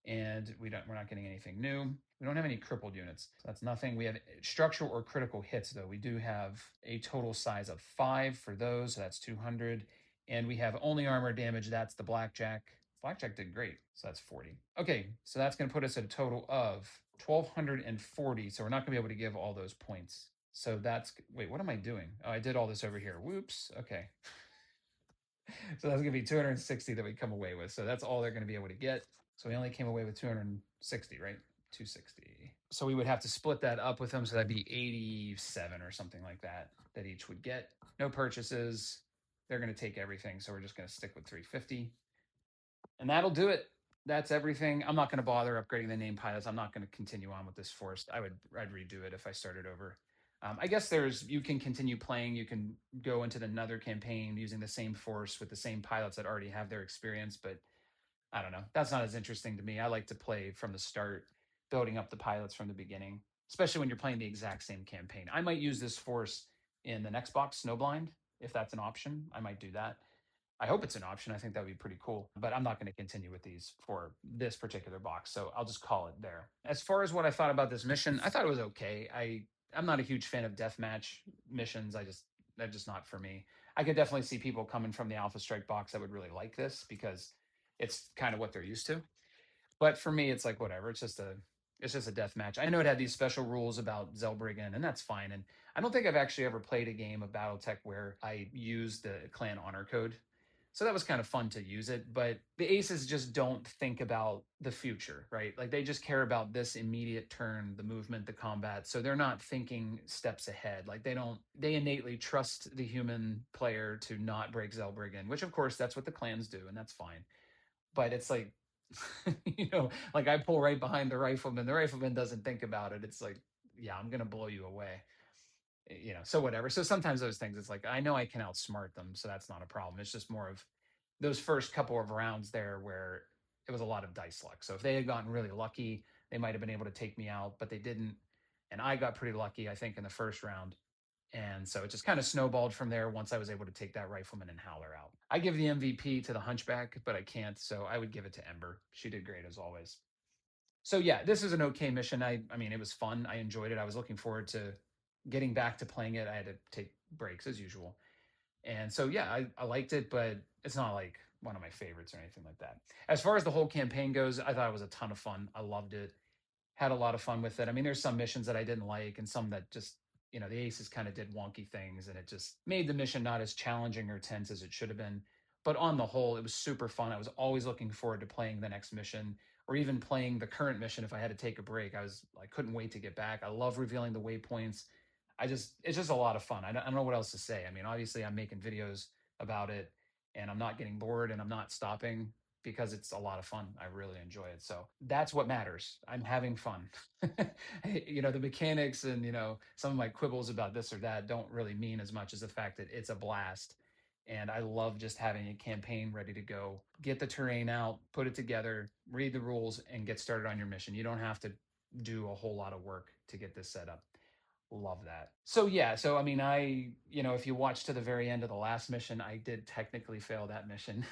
and we're not getting anything new. We don't have any crippled units. So that's nothing. We have structural or critical hits, though. We do have a total size of 5 for those, so that's 200. And we have only armor damage. That's the Blackjack. Blackjack did great, so that's 40. Okay, so that's going to put us at a total of 1,240. So we're not going to be able to give all those points. So that's, wait, what am I doing? Oh, I did all this over here. Whoops. Okay. So that's going to be 260 that we come away with. So that's all they're going to be able to get. So we only came away with 260, right? 260. So we would have to split that up with them. So that'd be 87 or something like that each would get. No purchases. They're going to take everything. So we're just going to stick with 350. And that'll do it. That's everything. I'm not going to bother upgrading the name pilots. I'm not going to continue on with this force. I'd redo it if I started over. I guess you can continue playing. You can go into another campaign using the same force with the same pilots that already have their experience, but I don't know. That's not as interesting to me. I like to play from the start, building up the pilots from the beginning, especially when you're playing the exact same campaign. I might use this force in the next box, Snowblind, if that's an option. I might do that. I hope it's an option. I think that would be pretty cool, but I'm not going to continue with these for this particular box. So I'll just call it there. As far as what I thought about this mission, I thought it was okay. I'm not a huge fan of deathmatch missions. They're just not for me. I could definitely see people coming from the Alpha Strike box that would really like this because it's kind of what they're used to. But for me, it's like whatever. It's just a death match. I know it had these special rules about zellbrigen, and that's fine. And I don't think I've actually ever played a game of BattleTech where I used the clan honor code. So that was kind of fun to use it. But the aces just don't think about the future, right? Like they just care about this immediate turn, the movement, the combat. So they're not thinking steps ahead. Like they innately trust the human player to not break zellbrigen, which of course that's what the clans do, and that's fine. But it's like, like I pull right behind the rifleman. The rifleman doesn't think about it. It's like, yeah, I'm gonna blow you away. So whatever. So sometimes those things, it's like I know I can outsmart them, so that's not a problem. It's just more of those first couple of rounds there where it was a lot of dice luck. So if they had gotten really lucky, they might have been able to take me out, but they didn't. And I got pretty lucky, I think, in the first round. And so it just kind of snowballed from there once I was able to take that rifleman and howler out. I give the MVP to the Hunchback, but I can't, so I would give it to Ember. She did great as always. So yeah, this is an okay mission. I mean, it was fun. I enjoyed it. I was looking forward to getting back to playing it. I had to take breaks as usual. And so yeah, I liked it, but it's not like one of my favorites or anything like that. As far as the whole campaign goes, I thought it was a ton of fun. I loved it. Had a lot of fun with it. I mean, there's some missions that I didn't like and some that just, the aces kind of did wonky things and it just made the mission not as challenging or tense as it should have been. But on the whole, it was super fun. I was always looking forward to playing the next mission or even playing the current mission if I had to take a break. I couldn't wait to get back. I love revealing the waypoints. It's just a lot of fun. I don't know what else to say. I mean, obviously I'm making videos about it and I'm not getting bored and I'm not stopping because it's a lot of fun. I really enjoy it. So that's what matters. I'm having fun. The mechanics and, some of my quibbles about this or that don't really mean as much as the fact that it's a blast. And I love just having a campaign ready to go, get the terrain out, put it together, read the rules, and get started on your mission. You don't have to do a whole lot of work to get this set up. Love that. So yeah, so I mean, if you watch to the very end of the last mission, I did technically fail that mission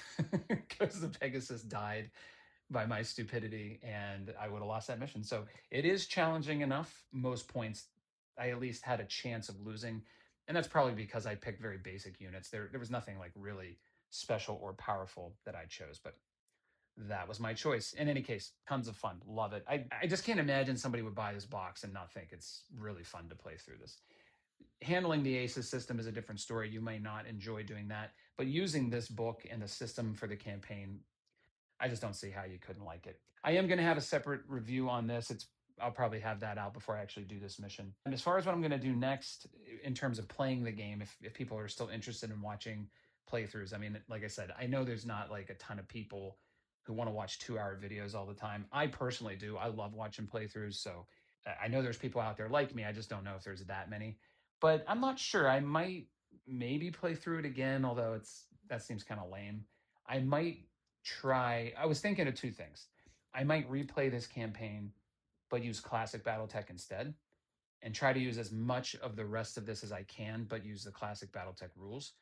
because the Pegasus died by my stupidity and I would have lost that mission. So it is challenging enough. Most points I at least had a chance of losing. And that's probably because I picked very basic units. There was nothing like really special or powerful that I chose, but that was my choice. In any case, tons of fun. Love it. I just can't imagine somebody would buy this box and not think it's really fun to play through this. Handling the ACES system is a different story. You may not enjoy doing that, but using this book and the system for the campaign, I just don't see how you couldn't like it. I am going to have a separate review on this. I'll probably have that out before I actually do this mission. And as far as what I'm going to do next in terms of playing the game, if people are still interested in watching playthroughs, I mean, like I said, I know there's not like a ton of people who want to watch 2-hour videos all the time. I personally do. I love watching playthroughs. So I know there's people out there like me. I just don't know if there's that many. But I'm not sure. I might maybe play through it again, although that seems kind of lame. I might I was thinking of two things. I might replay this campaign, but use classic BattleTech instead and try to use as much of the rest of this as I can, but use the classic BattleTech rules.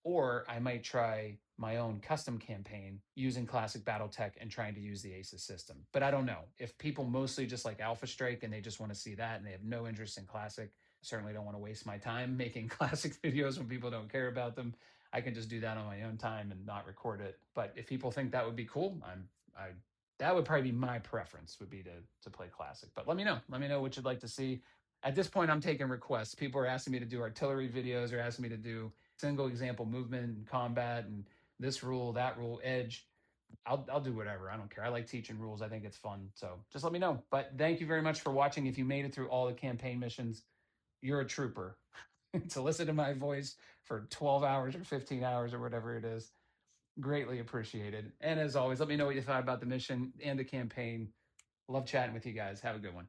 or I might try my own custom campaign using classic BattleTech and trying to use the ACES system. But I don't know. If people mostly just like Alpha Strike and they just want to see that and they have no interest in classic, certainly don't want to waste my time making classic videos when people don't care about them. I can just do that on my own time and not record it. But if people think that would be cool, that would probably be my preference, would be to play classic. But let me know. Let me know what you'd like to see. At this point, I'm taking requests. People are asking me to do artillery videos, or asking me to do single example movement and combat and this rule, that rule, edge. I'll do whatever. I don't care. I like teaching rules. I think it's fun. So just let me know. But thank you very much for watching. If you made it through all the campaign missions, you're a trooper. To listen to my voice for 12 hours or 15 hours or whatever it is, greatly appreciated. And as always, let me know what you thought about the mission and the campaign. Love chatting with you guys. Have a good one.